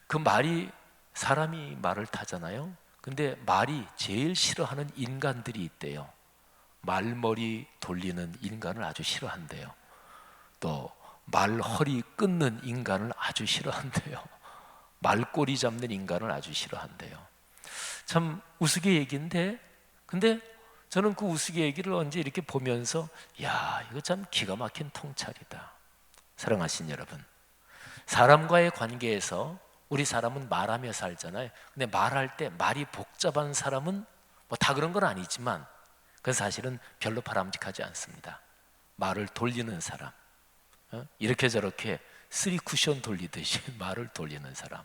그 말이, 사람이 말을 타잖아요. 근데 말이 제일 싫어하는 인간들이 있대요. 말머리 돌리는 인간을 아주 싫어한대요. 또 말허리 끊는 인간을 아주 싫어한대요. 말꼬리 잡는 인간을 아주 싫어한대요. 참 우스개 얘기인데, 근데 저는 그 우스개 얘기를 언제 이렇게 보면서 야, 이거 참 기가 막힌 통찰이다. 사랑하신 여러분, 사람과의 관계에서 우리 사람은 말하며 살잖아요. 근데 말할 때 말이 복잡한 사람은 뭐 다 그런 건 아니지만 그 사실은 별로 바람직하지 않습니다. 말을 돌리는 사람, 이렇게 저렇게 쓰리 쿠션 돌리듯이 말을 돌리는 사람,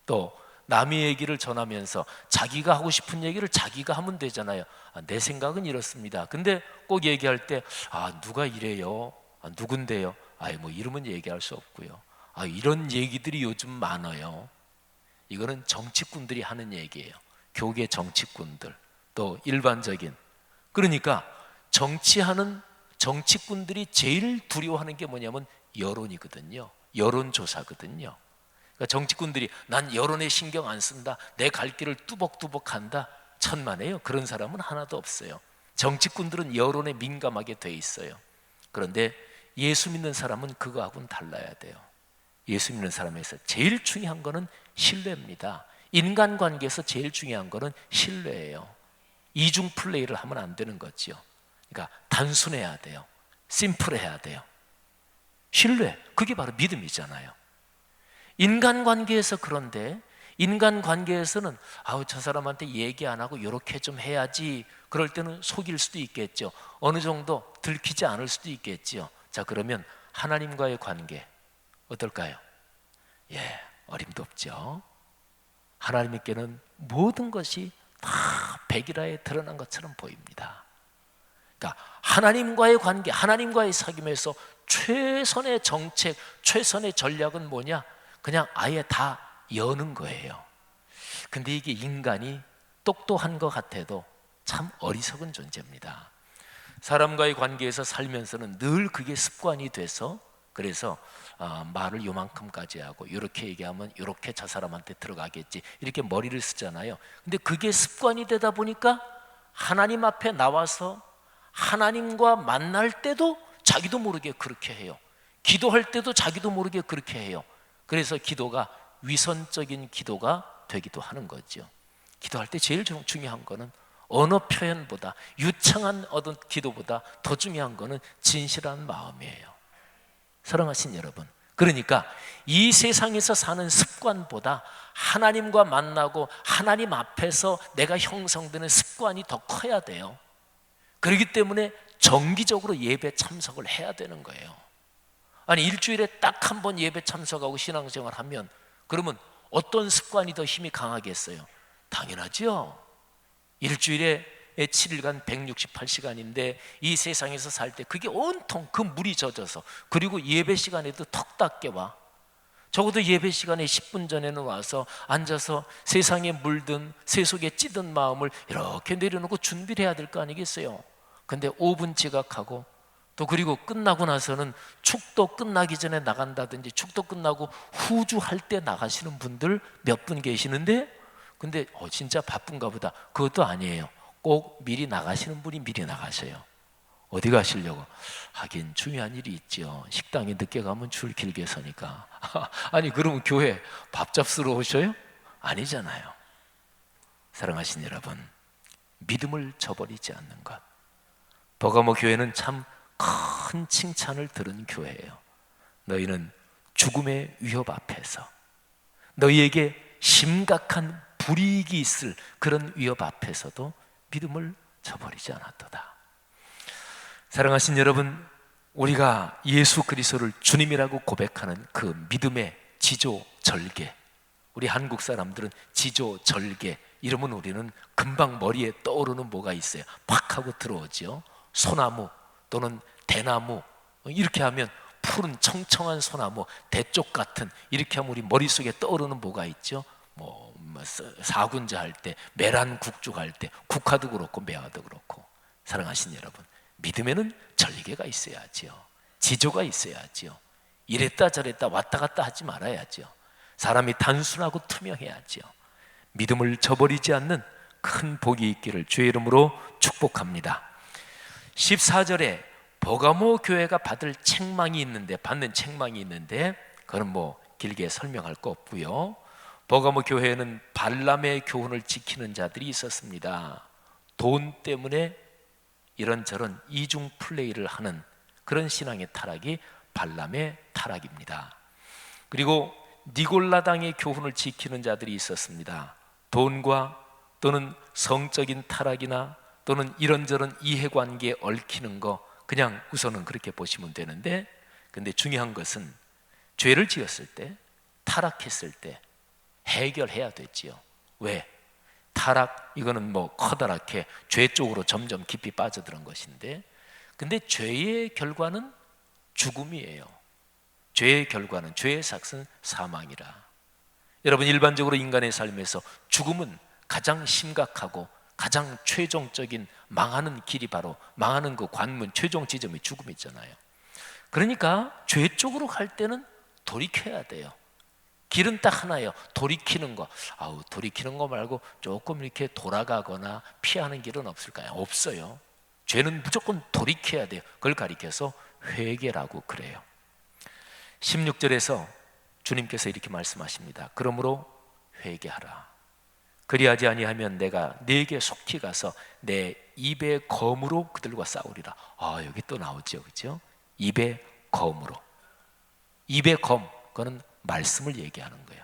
또 남의 얘기를 전하면서 자기가 하고 싶은 얘기를 자기가 하면 되잖아요. 내 생각은 이렇습니다. 근데 꼭 얘기할 때 누가 이래요? 누군데요? 뭐 이름은 얘기할 수 없고요. 이런 얘기들이 요즘 많아요. 이거는 정치꾼들이 하는 얘기예요. 교계 정치꾼들, 또 일반적인. 그러니까 정치하는 정치꾼들이 제일 두려워하는 게 뭐냐면 여론이거든요. 여론조사거든요. 그러니까 정치꾼들이 난 여론에 신경 안 쓴다, 내 갈 길을 뚜벅뚜벅 한다, 천만에요. 그런 사람은 하나도 없어요. 정치꾼들은 여론에 민감하게 돼 있어요. 그런데 예수 믿는 사람은 그거하고는 달라야 돼요. 예수 믿는 사람에서 제일 중요한 거는 신뢰입니다. 인간관계에서 제일 중요한 거는 신뢰예요. 이중 플레이를 하면 안 되는 거죠. 그러니까 단순해야 돼요. 심플해야 돼요. 신뢰, 그게 바로 믿음이잖아요. 인간관계에서, 그런데 인간관계에서는 저 사람한테 얘기 안 하고 이렇게 좀 해야지, 그럴 때는 속일 수도 있겠죠. 어느 정도 들키지 않을 수도 있겠죠. 자, 그러면 하나님과의 관계 어떨까요? 어림도 없죠. 하나님께는 모든 것이 다 백일화에 드러난 것처럼 보입니다. 그러니까 하나님과의 관계, 하나님과의 사귐에서 최선의 정책, 최선의 전략은 뭐냐? 그냥 아예 다 여는 거예요. 근데 이게 인간이 똑똑한 것 같아도 참 어리석은 존재입니다. 사람과의 관계에서 살면서는 늘 그게 습관이 돼서, 그래서 말을 요만큼까지 하고 이렇게 얘기하면 이렇게 저 사람한테 들어가겠지, 이렇게 머리를 쓰잖아요. 근데 그게 습관이 되다 보니까 하나님 앞에 나와서 하나님과 만날 때도 자기도 모르게 그렇게 해요. 기도할 때도 자기도 모르게 그렇게 해요. 그래서 기도가 위선적인 기도가 되기도 하는 거죠. 기도할 때 제일 중요한 거는 언어 표현보다, 유창한 어떤 기도보다 더 중요한 거는 진실한 마음이에요. 사랑하신 여러분, 그러니까 이 세상에서 사는 습관보다 하나님과 만나고 하나님 앞에서 내가 형성되는 습관이 더 커야 돼요. 그렇기 때문에 정기적으로 예배 참석을 해야 되는 거예요. 아니, 일주일에 딱 한 번 예배 참석하고 신앙생활 하면 그러면 어떤 습관이 더 힘이 강하겠어요? 당연하죠. 일주일에 7일간 168시간인데 이 세상에서 살 때 그게 온통 그 물이 젖어서, 그리고 예배 시간에도 턱닦게 와. 적어도 예배 시간에 10분 전에는 와서 앉아서 세상에 물든 세속에 찌든 마음을 이렇게 내려놓고 준비를 해야 될 거 아니겠어요? 근데 5분 지각하고, 또 그리고 끝나고 나서는 축도 끝나기 전에 나간다든지 축도 끝나고 후주할 때 나가시는 분들 몇 분 계시는데, 근데 진짜 바쁜가 보다. 그것도 아니에요. 꼭 미리 나가시는 분이 미리 나가셔요. 어디 가시려고? 하긴 중요한 일이 있죠. 식당에 늦게 가면 줄 길게 서니까. 아니 그러면 교회 밥 잡수러 오셔요? 아니잖아요. 사랑하신 여러분, 믿음을 저버리지 않는 것. 버가모 교회는 참 큰 칭찬을 들은 교회예요. 너희는 죽음의 위협 앞에서, 너희에게 심각한 불이익이 있을 그런 위협 앞에서도 믿음을 저버리지 않았도다. 사랑하신 여러분, 우리가 예수 그리스도를 주님이라고 고백하는 그 믿음의 지조절개, 우리 한국 사람들은 지조절개 이러면 우리는 금방 머리에 떠오르는 뭐가 있어요? 팍 하고 들어오죠. 소나무 또는 대나무, 이렇게 하면 푸른 청청한 소나무, 대쪽 같은, 이렇게 하면 우리 머릿속에 떠오르는 뭐가 있죠? 사군자 할 때, 메란 국죽 할 때, 국화도 그렇고 매화도 그렇고. 사랑하신 여러분, 믿음에는 절개가 있어야지요. 지조가 있어야지요. 이랬다 저랬다 왔다 갔다 하지 말아야지요. 사람이 단순하고 투명해야지요. 믿음을 저버리지 않는 큰 복이 있기를 주의 이름으로 축복합니다. 14절에 버가모 교회가 받는 책망이 있는데 그건 뭐 길게 설명할 거 없고요. 버가모 교회에는 발람의 교훈을 지키는 자들이 있었습니다. 돈 때문에 이런저런 이중 플레이를 하는 그런 신앙의 타락이 발람의 타락입니다. 그리고 니골라당의 교훈을 지키는 자들이 있었습니다. 돈과 또는 성적인 타락이나 또는 이런저런 이해관계에 얽히는 거, 그냥 우선은 그렇게 보시면 되는데, 근데 중요한 것은 죄를 지었을 때, 타락했을 때 해결해야 되지요. 왜? 타락, 이거는 뭐 커다랗게 죄 쪽으로 점점 깊이 빠져드는 것인데, 근데 죄의 결과는 죽음이에요. 죄의 결과는, 죄의 삭은 사망이라. 여러분, 일반적으로 인간의 삶에서 죽음은 가장 심각하고 가장 최종적인 망하는 길이, 바로 망하는 그 관문, 최종 지점이 죽음이잖아요. 그러니까 죄 쪽으로 갈 때는 돌이켜야 돼요. 길은 딱 하나예요. 돌이키는 거. 돌이키는 거 말고 조금 이렇게 돌아가거나 피하는 길은 없을까요? 없어요. 죄는 무조건 돌이켜야 돼요. 그걸 가리켜서 회개라고 그래요. 16절에서 주님께서 이렇게 말씀하십니다. 그러므로 회개하라. 그리하지 아니하면 내가 네게 속히 가서 내 입의 검으로 그들과 싸우리라. 여기 또 나오죠, 그렇죠? 입의 검으로. 입의 검, 그거는 말씀을 얘기하는 거예요.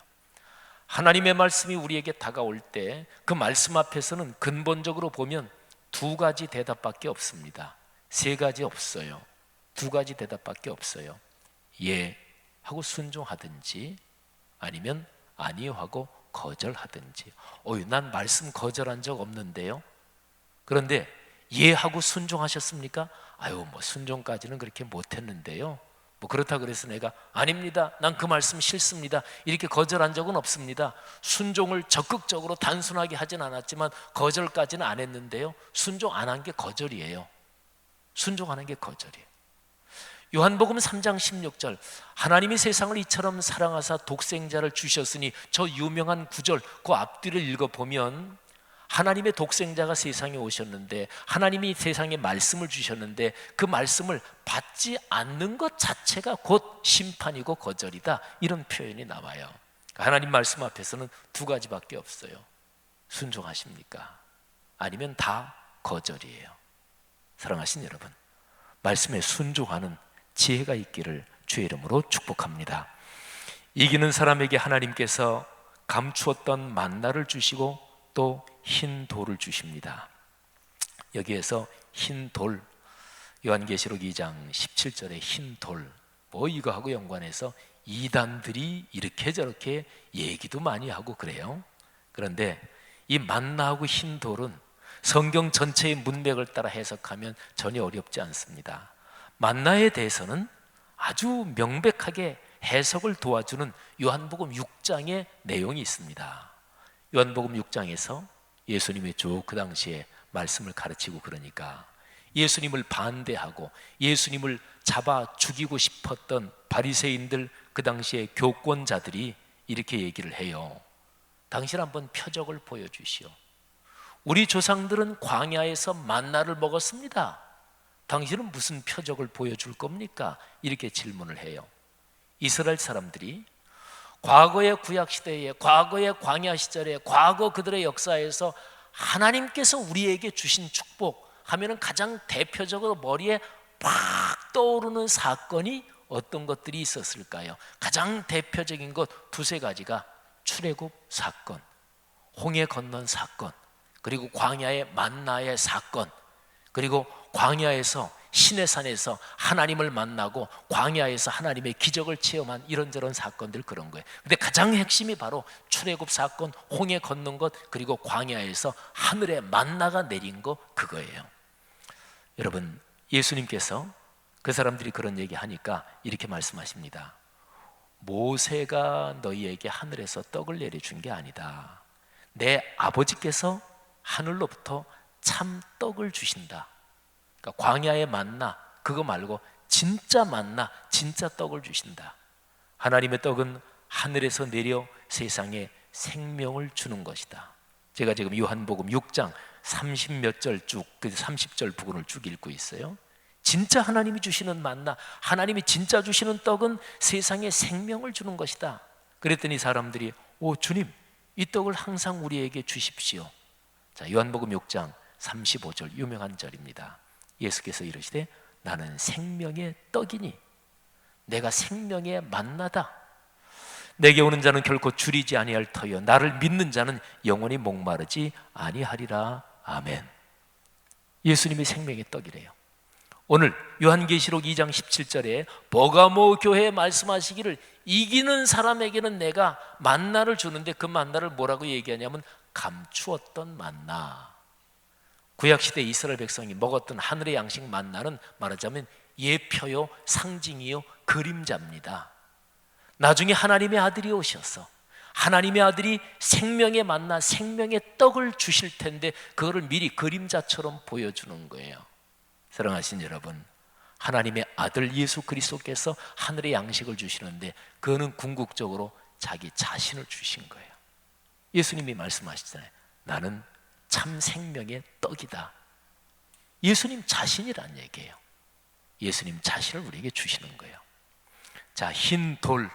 하나님의 말씀이 우리에게 다가올 때 그 말씀 앞에서는 근본적으로 보면 두 가지 대답밖에 없습니다. 세 가지 없어요. 두 가지 대답밖에 없어요. 예 하고 순종하든지, 아니면 아니요 하고 거절하든지. 난 말씀 거절한 적 없는데요. 그런데 예 하고 순종하셨습니까? 뭐 순종까지는 그렇게 못했는데요. 뭐 그렇다 그래서 내가 아닙니다, 난 그 말씀 싫습니다, 이렇게 거절한 적은 없습니다. 순종을 적극적으로 단순하게 하진 않았지만 거절까지는 안 했는데요. 순종 안 한 게 거절이에요. 순종하는 게 거절이에요. 요한복음 3장 16절, 하나님이 세상을 이처럼 사랑하사 독생자를 주셨으니, 저 유명한 구절 그 앞뒤를 읽어보면 하나님의 독생자가 세상에 오셨는데, 하나님이 세상에 말씀을 주셨는데 그 말씀을 받지 않는 것 자체가 곧 심판이고 거절이다, 이런 표현이 나와요. 하나님 말씀 앞에서는 두 가지밖에 없어요. 순종하십니까? 아니면 다 거절이에요. 사랑하신 여러분, 말씀에 순종하는 지혜가 있기를 주의 이름으로 축복합니다. 이기는 사람에게 하나님께서 감추었던 만나를 주시고 또 흰 돌을 주십니다. 여기에서 흰 돌, 요한계시록 2장 17절에 흰 돌, 이거하고 연관해서 이단들이 이렇게 저렇게 얘기도 많이 하고 그래요. 그런데 이 만나하고 흰 돌은 성경 전체의 문맥을 따라 해석하면 전혀 어렵지 않습니다. 만나에 대해서는 아주 명백하게 해석을 도와주는 요한복음 6장의 내용이 있습니다. 요한복음 6장에서 예수님이 쭉 그 당시에 말씀을 가르치고 그러니까 예수님을 반대하고 예수님을 잡아 죽이고 싶었던 바리새인들, 그 당시에 교권자들이 이렇게 얘기를 해요. 당신 한번 표적을 보여주시오. 우리 조상들은 광야에서 만나를 먹었습니다. 당신은 무슨 표적을 보여줄 겁니까? 이렇게 질문을 해요. 이스라엘 사람들이 과거의 구약시대에, 과거의 광야 시절에, 과거 그들의 역사에서 하나님께서 우리에게 주신 축복 하면은 가장 대표적으로 머리에 팍 떠오르는 사건이 어떤 것들이 있었을까요? 가장 대표적인 것 두세 가지가 출애굽 사건, 홍해 건넌 사건, 그리고 광야의 만나의 사건, 그리고 광야에서 시내산에서 하나님을 만나고 광야에서 하나님의 기적을 체험한 이런저런 사건들, 그런 거예요. 근데 가장 핵심이 바로 출애굽 사건, 홍해 건넌 것, 그리고 광야에서 하늘에 만나가 내린 거, 그거예요. 여러분, 예수님께서 그 사람들이 그런 얘기 하니까 이렇게 말씀하십니다. 모세가 너희에게 하늘에서 떡을 내려준 게 아니다. 내 아버지께서 하늘로부터 참 떡을 주신다. 그러니까 광야의 만나, 그거 말고 진짜 만나, 진짜 떡을 주신다. 하나님의 떡은 하늘에서 내려 세상에 생명을 주는 것이다. 제가 지금 요한복음 6장 30몇 절 쭉, 그 30절 부분을 쭉 읽고 있어요. 진짜 하나님이 주시는 만나, 하나님이 진짜 주시는 떡은 세상에 생명을 주는 것이다. 그랬더니 사람들이 오 주님, 이 떡을 항상 우리에게 주십시오. 자, 요한복음 6장 35절 유명한 절입니다. 예수께서 이르시되 나는 생명의 떡이니 내가 생명의 만나다. 내게 오는 자는 결코 줄이지 아니할 터여 나를 믿는 자는 영원히 목마르지 아니하리라. 아멘. 예수님이 생명의 떡이래요. 오늘 요한계시록 2장 17절에 버가모 교회에 말씀하시기를 이기는 사람에게는 내가 만나를 주는데 그 만나를 뭐라고 얘기하냐면 감추었던 만나. 구약시대 이스라엘 백성이 먹었던 하늘의 양식 만나는 말하자면 예표요, 상징이요, 그림자입니다. 나중에 하나님의 아들이 오셔서 하나님의 아들이 생명의 만나, 생명의 떡을 주실 텐데 그거를 미리 그림자처럼 보여주는 거예요. 사랑하신 여러분, 하나님의 아들 예수 그리스도께서 하늘의 양식을 주시는데 그거는 궁극적으로 자기 자신을 주신 거예요. 예수님이 말씀하시잖아요. 나는 참 생명의 떡이다. 예수님 자신이란 얘기예요. 예수님 자신을 우리에게 주시는 거예요. 자, 흰 돌,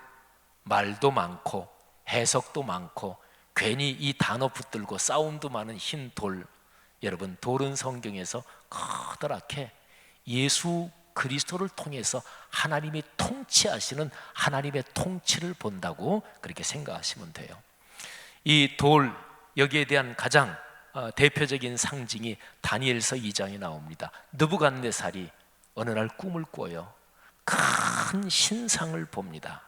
말도 많고 해석도 많고 괜히 이 단어 붙들고 싸움도 많은 흰 돌. 여러분, 돌은 성경에서 커다랗게 예수 그리스도를 통해서 하나님이 통치하시는 하나님의 통치를 본다고 그렇게 생각하시면 돼요. 이 돌, 여기에 대한 가장 대표적인 상징이 다니엘서 2장에 나옵니다. 느부갓네살이 어느 날 꿈을 꿔요. 큰 신상을 봅니다.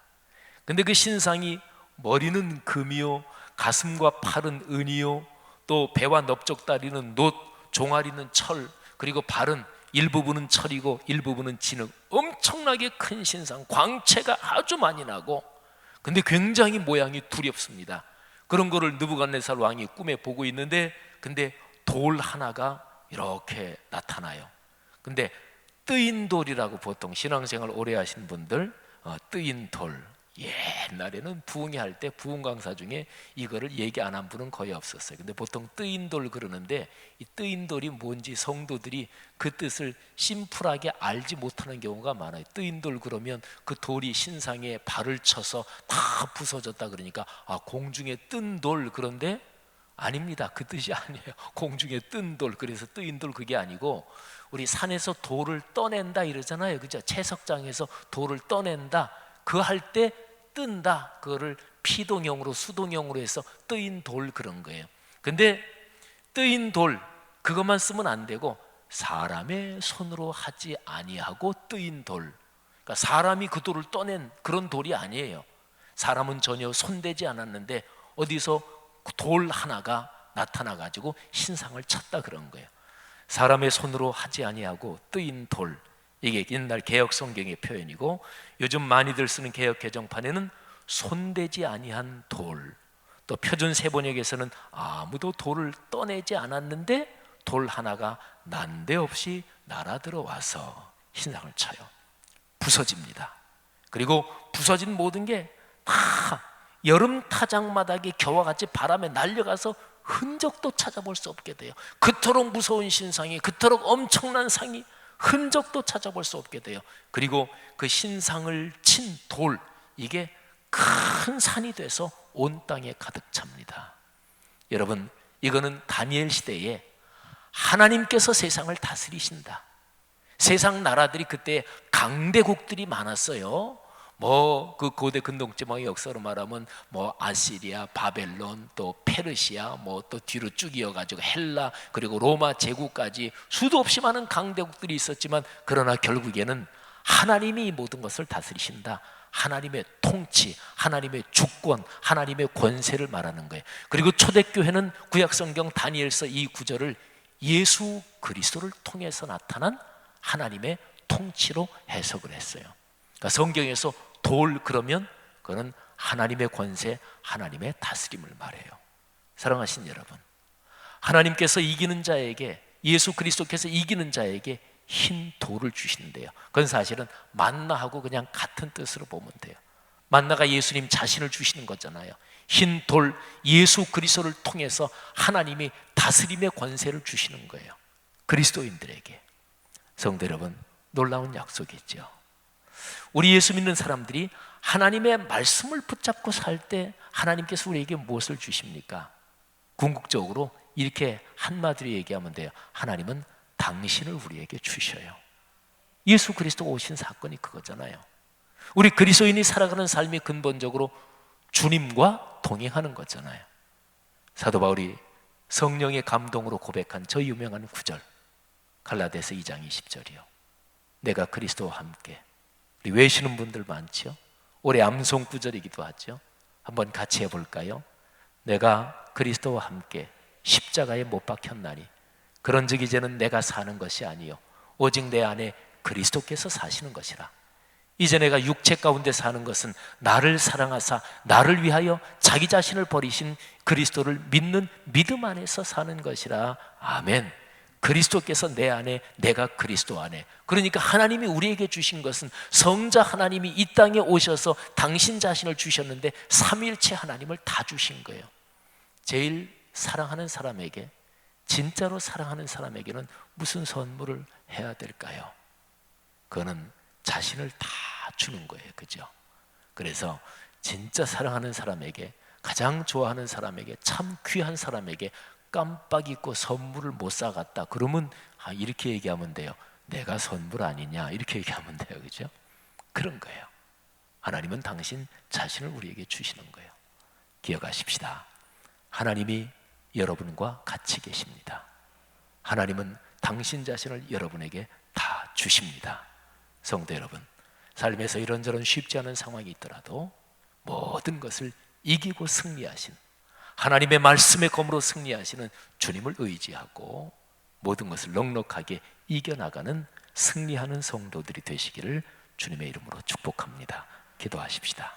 근데 그 신상이 머리는 금이요, 가슴과 팔은 은이요, 또 배와 넓적다리는 놋, 종아리는 철, 그리고 발은 일부분은 철이고 일부분은 진흙. 엄청나게 큰 신상, 광채가 아주 많이 나고, 근데 굉장히 모양이 두렵습니다. 그런 거를 느부갓네살 왕이 꿈에 보고 있는데, 근데 돌 하나가 이렇게 나타나요. 근데 뜨인 돌이라고 보통 신앙생활 오래 하신 분들, 뜨인 돌, 옛날에는 부흥회 할 때 부흥 강사 중에 이거를 얘기 안 한 분은 거의 없었어요. 근데 보통 뜨인 돌 그러는데 이 뜨인 돌이 뭔지 성도들이 그 뜻을 심플하게 알지 못하는 경우가 많아요. 뜨인 돌 그러면 그 돌이 신상에 발을 쳐서 다 부서졌다 그러니까 아, 공중에 뜬 돌. 그런데 아닙니다. 그 뜻이 아니에요. 공중에 뜬 돌. 그래서 뜨인 돌 그게 아니고 우리 산에서 돌을 떠낸다 이러잖아요. 그죠? 채석장에서 돌을 떠낸다. 그 할 때 뜬다. 그거를 피동형으로 수동형으로 해서 뜨인 돌 그런 거예요. 근데 뜨인 돌 그것만 쓰면 안 되고 사람의 손으로 하지 아니하고 뜨인 돌. 그러니까 사람이 그 돌을 떠낸 그런 돌이 아니에요. 사람은 전혀 손대지 않았는데 어디서 돌 하나가 나타나 가지고 신상을 쳤다 그런 거예요. 사람의 손으로 하지 아니하고 뜨인 돌, 이게 옛날 개역 성경의 표현이고, 요즘 많이들 쓰는 개역 개정판에는 손대지 아니한 돌, 또 표준 세번역에서는 아무도 돌을 떠내지 않았는데 돌 하나가 난데없이 날아들어와서 신상을 쳐요. 부서집니다. 그리고 부서진 모든 게 다 여름 타작마당의 겨와 같이 바람에 날려가서 흔적도 찾아볼 수 없게 돼요. 그토록 무서운 신상이, 그토록 엄청난 상이 흔적도 찾아볼 수 없게 돼요. 그리고 그 신상을 친 돌, 이게 큰 산이 돼서 온 땅에 가득 찹니다. 여러분, 이거는 다니엘 시대에 하나님께서 세상을 다스리신다. 세상 나라들이 그때 강대국들이 많았어요. 그 고대 근동지방의 역사로 말하면 아시리아, 바벨론, 또 페르시아, 또 뒤로 쭉 이어가지고 헬라, 그리고 로마 제국까지 수도 없이 많은 강대국들이 있었지만, 그러나 결국에는 하나님이 이 모든 것을 다스리신다. 하나님의 통치, 하나님의 주권, 하나님의 권세를 말하는 거예요. 그리고 초대교회는 구약성경 다니엘서 이 구절을 예수 그리스도를 통해서 나타난 하나님의 통치로 해석을 했어요. 그러니까 성경에서 돌 그러면 그거는 하나님의 권세, 하나님의 다스림을 말해요. 사랑하신 여러분, 하나님께서 이기는 자에게, 예수 그리스도께서 이기는 자에게 흰 돌을 주시는데요, 그건 사실은 만나하고 그냥 같은 뜻으로 보면 돼요. 만나가 예수님 자신을 주시는 거잖아요. 흰 돌, 예수 그리스도를 통해서 하나님이 다스림의 권세를 주시는 거예요, 그리스도인들에게. 성도 여러분, 놀라운 약속이죠. 우리 예수 믿는 사람들이 하나님의 말씀을 붙잡고 살 때 하나님께서 우리에게 무엇을 주십니까? 궁극적으로 이렇게 한마디로 얘기하면 돼요. 하나님은 당신을 우리에게 주셔요. 예수 그리스도가 오신 사건이 그거잖아요. 우리 그리스도인이 살아가는 삶이 근본적으로 주님과 동행하는 거잖아요. 사도 바울이 성령의 감동으로 고백한 저 유명한 구절, 갈라디아서 2장 20절이요. 내가 그리스도와 함께, 우리 외시는 분들 많죠? 올해 암송 구절이기도 하죠. 한번 같이 해볼까요? 내가 그리스도와 함께 십자가에 못 박혔나니 그런즉 이제는 내가 사는 것이 아니요 오직 내 안에 그리스도께서 사시는 것이라. 이제 내가 육체 가운데 사는 것은 나를 사랑하사 나를 위하여 자기 자신을 버리신 그리스도를 믿는 믿음 안에서 사는 것이라. 아멘. 그리스도께서 내 안에, 내가 그리스도 안에. 그러니까 하나님이 우리에게 주신 것은 성자 하나님이 이 땅에 오셔서 당신 자신을 주셨는데 삼위일체 하나님을 다 주신 거예요. 제일 사랑하는 사람에게, 진짜로 사랑하는 사람에게는 무슨 선물을 해야 될까요? 그거는 자신을 다 주는 거예요. 그죠? 그래서 진짜 사랑하는 사람에게, 가장 좋아하는 사람에게, 참 귀한 사람에게 깜빡 잊고 선물을 못 사갔다 그러면 이렇게 얘기하면 돼요. 내가 선물 아니냐, 이렇게 얘기하면 돼요. 그죠? 그런 거예요. 하나님은 당신 자신을 우리에게 주시는 거예요. 기억하십시다. 하나님이 여러분과 같이 계십니다. 하나님은 당신 자신을 여러분에게 다 주십니다. 성도 여러분, 삶에서 이런저런 쉽지 않은 상황이 있더라도 모든 것을 이기고 승리하신, 하나님의 말씀의 검으로 승리하시는 주님을 의지하고 모든 것을 넉넉하게 이겨나가는, 승리하는 성도들이 되시기를 주님의 이름으로 축복합니다. 기도하십시다.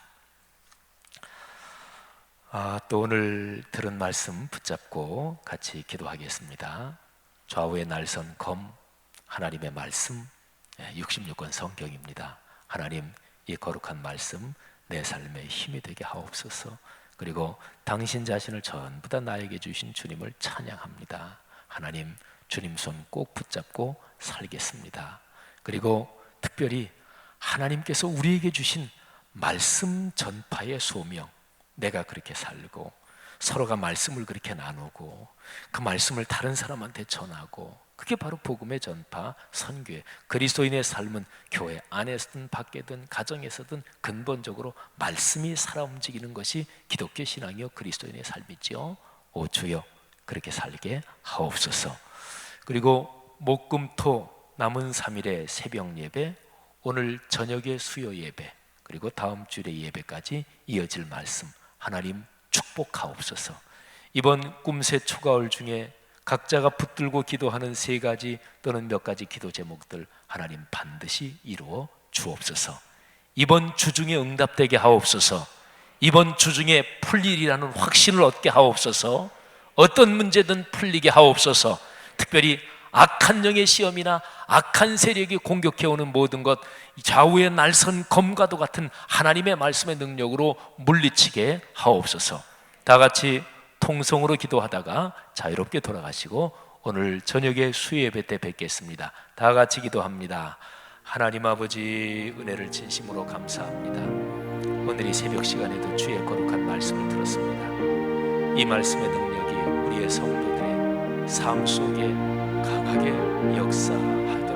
또 오늘 들은 말씀 붙잡고 같이 기도하겠습니다. 좌우의 날선 검, 하나님의 말씀, 66권 성경입니다. 하나님, 이 거룩한 말씀 내 삶에 힘이 되게 하옵소서. 그리고 당신 자신을 전부 다 나에게 주신 주님을 찬양합니다. 하나님, 주님 손 꼭 붙잡고 살겠습니다. 그리고 특별히 하나님께서 우리에게 주신 말씀 전파의 소명, 내가 그렇게 살고 서로가 말씀을 그렇게 나누고 그 말씀을 다른 사람한테 전하고, 그게 바로 복음의 전파, 선교회. 그리스도인의 삶은 교회 안에서든 밖에든 가정에서든 근본적으로 말씀이 살아 움직이는 것이 기독교 신앙이요 그리스도인의 삶이지요. 오 주여, 그렇게 살게 하옵소서. 그리고 목금토 남은 3일의 새벽 예배, 오늘 저녁의 수요 예배 그리고 다음 주일의 예배까지 이어질 말씀 하나님 축복하옵소서. 이번 꿈새 초가을 중에 각자가 붙들고 기도하는 세 가지 또는 몇 가지 기도 제목들 하나님 반드시 이루어 주옵소서. 이번 주 중에 응답되게 하옵소서. 이번 주 중에 풀리리라는 확신을 얻게 하옵소서. 어떤 문제든 풀리게 하옵소서. 특별히 악한 영의 시험이나 악한 세력이 공격해오는 모든 것 좌우의 날선 검과도 같은 하나님의 말씀의 능력으로 물리치게 하옵소서. 다 같이 통성으로 기도하다가 자유롭게 돌아가시고 오늘 저녁에 수요예배 때 뵙겠습니다. 다 같이 기도합니다. 하나님 아버지, 은혜를 진심으로 감사합니다. 오늘 이 새벽 시간에도 주의 거룩한 말씀을 들었습니다. 이 말씀의 능력이 우리의 성도들의 삶 속에 강하게 역사하게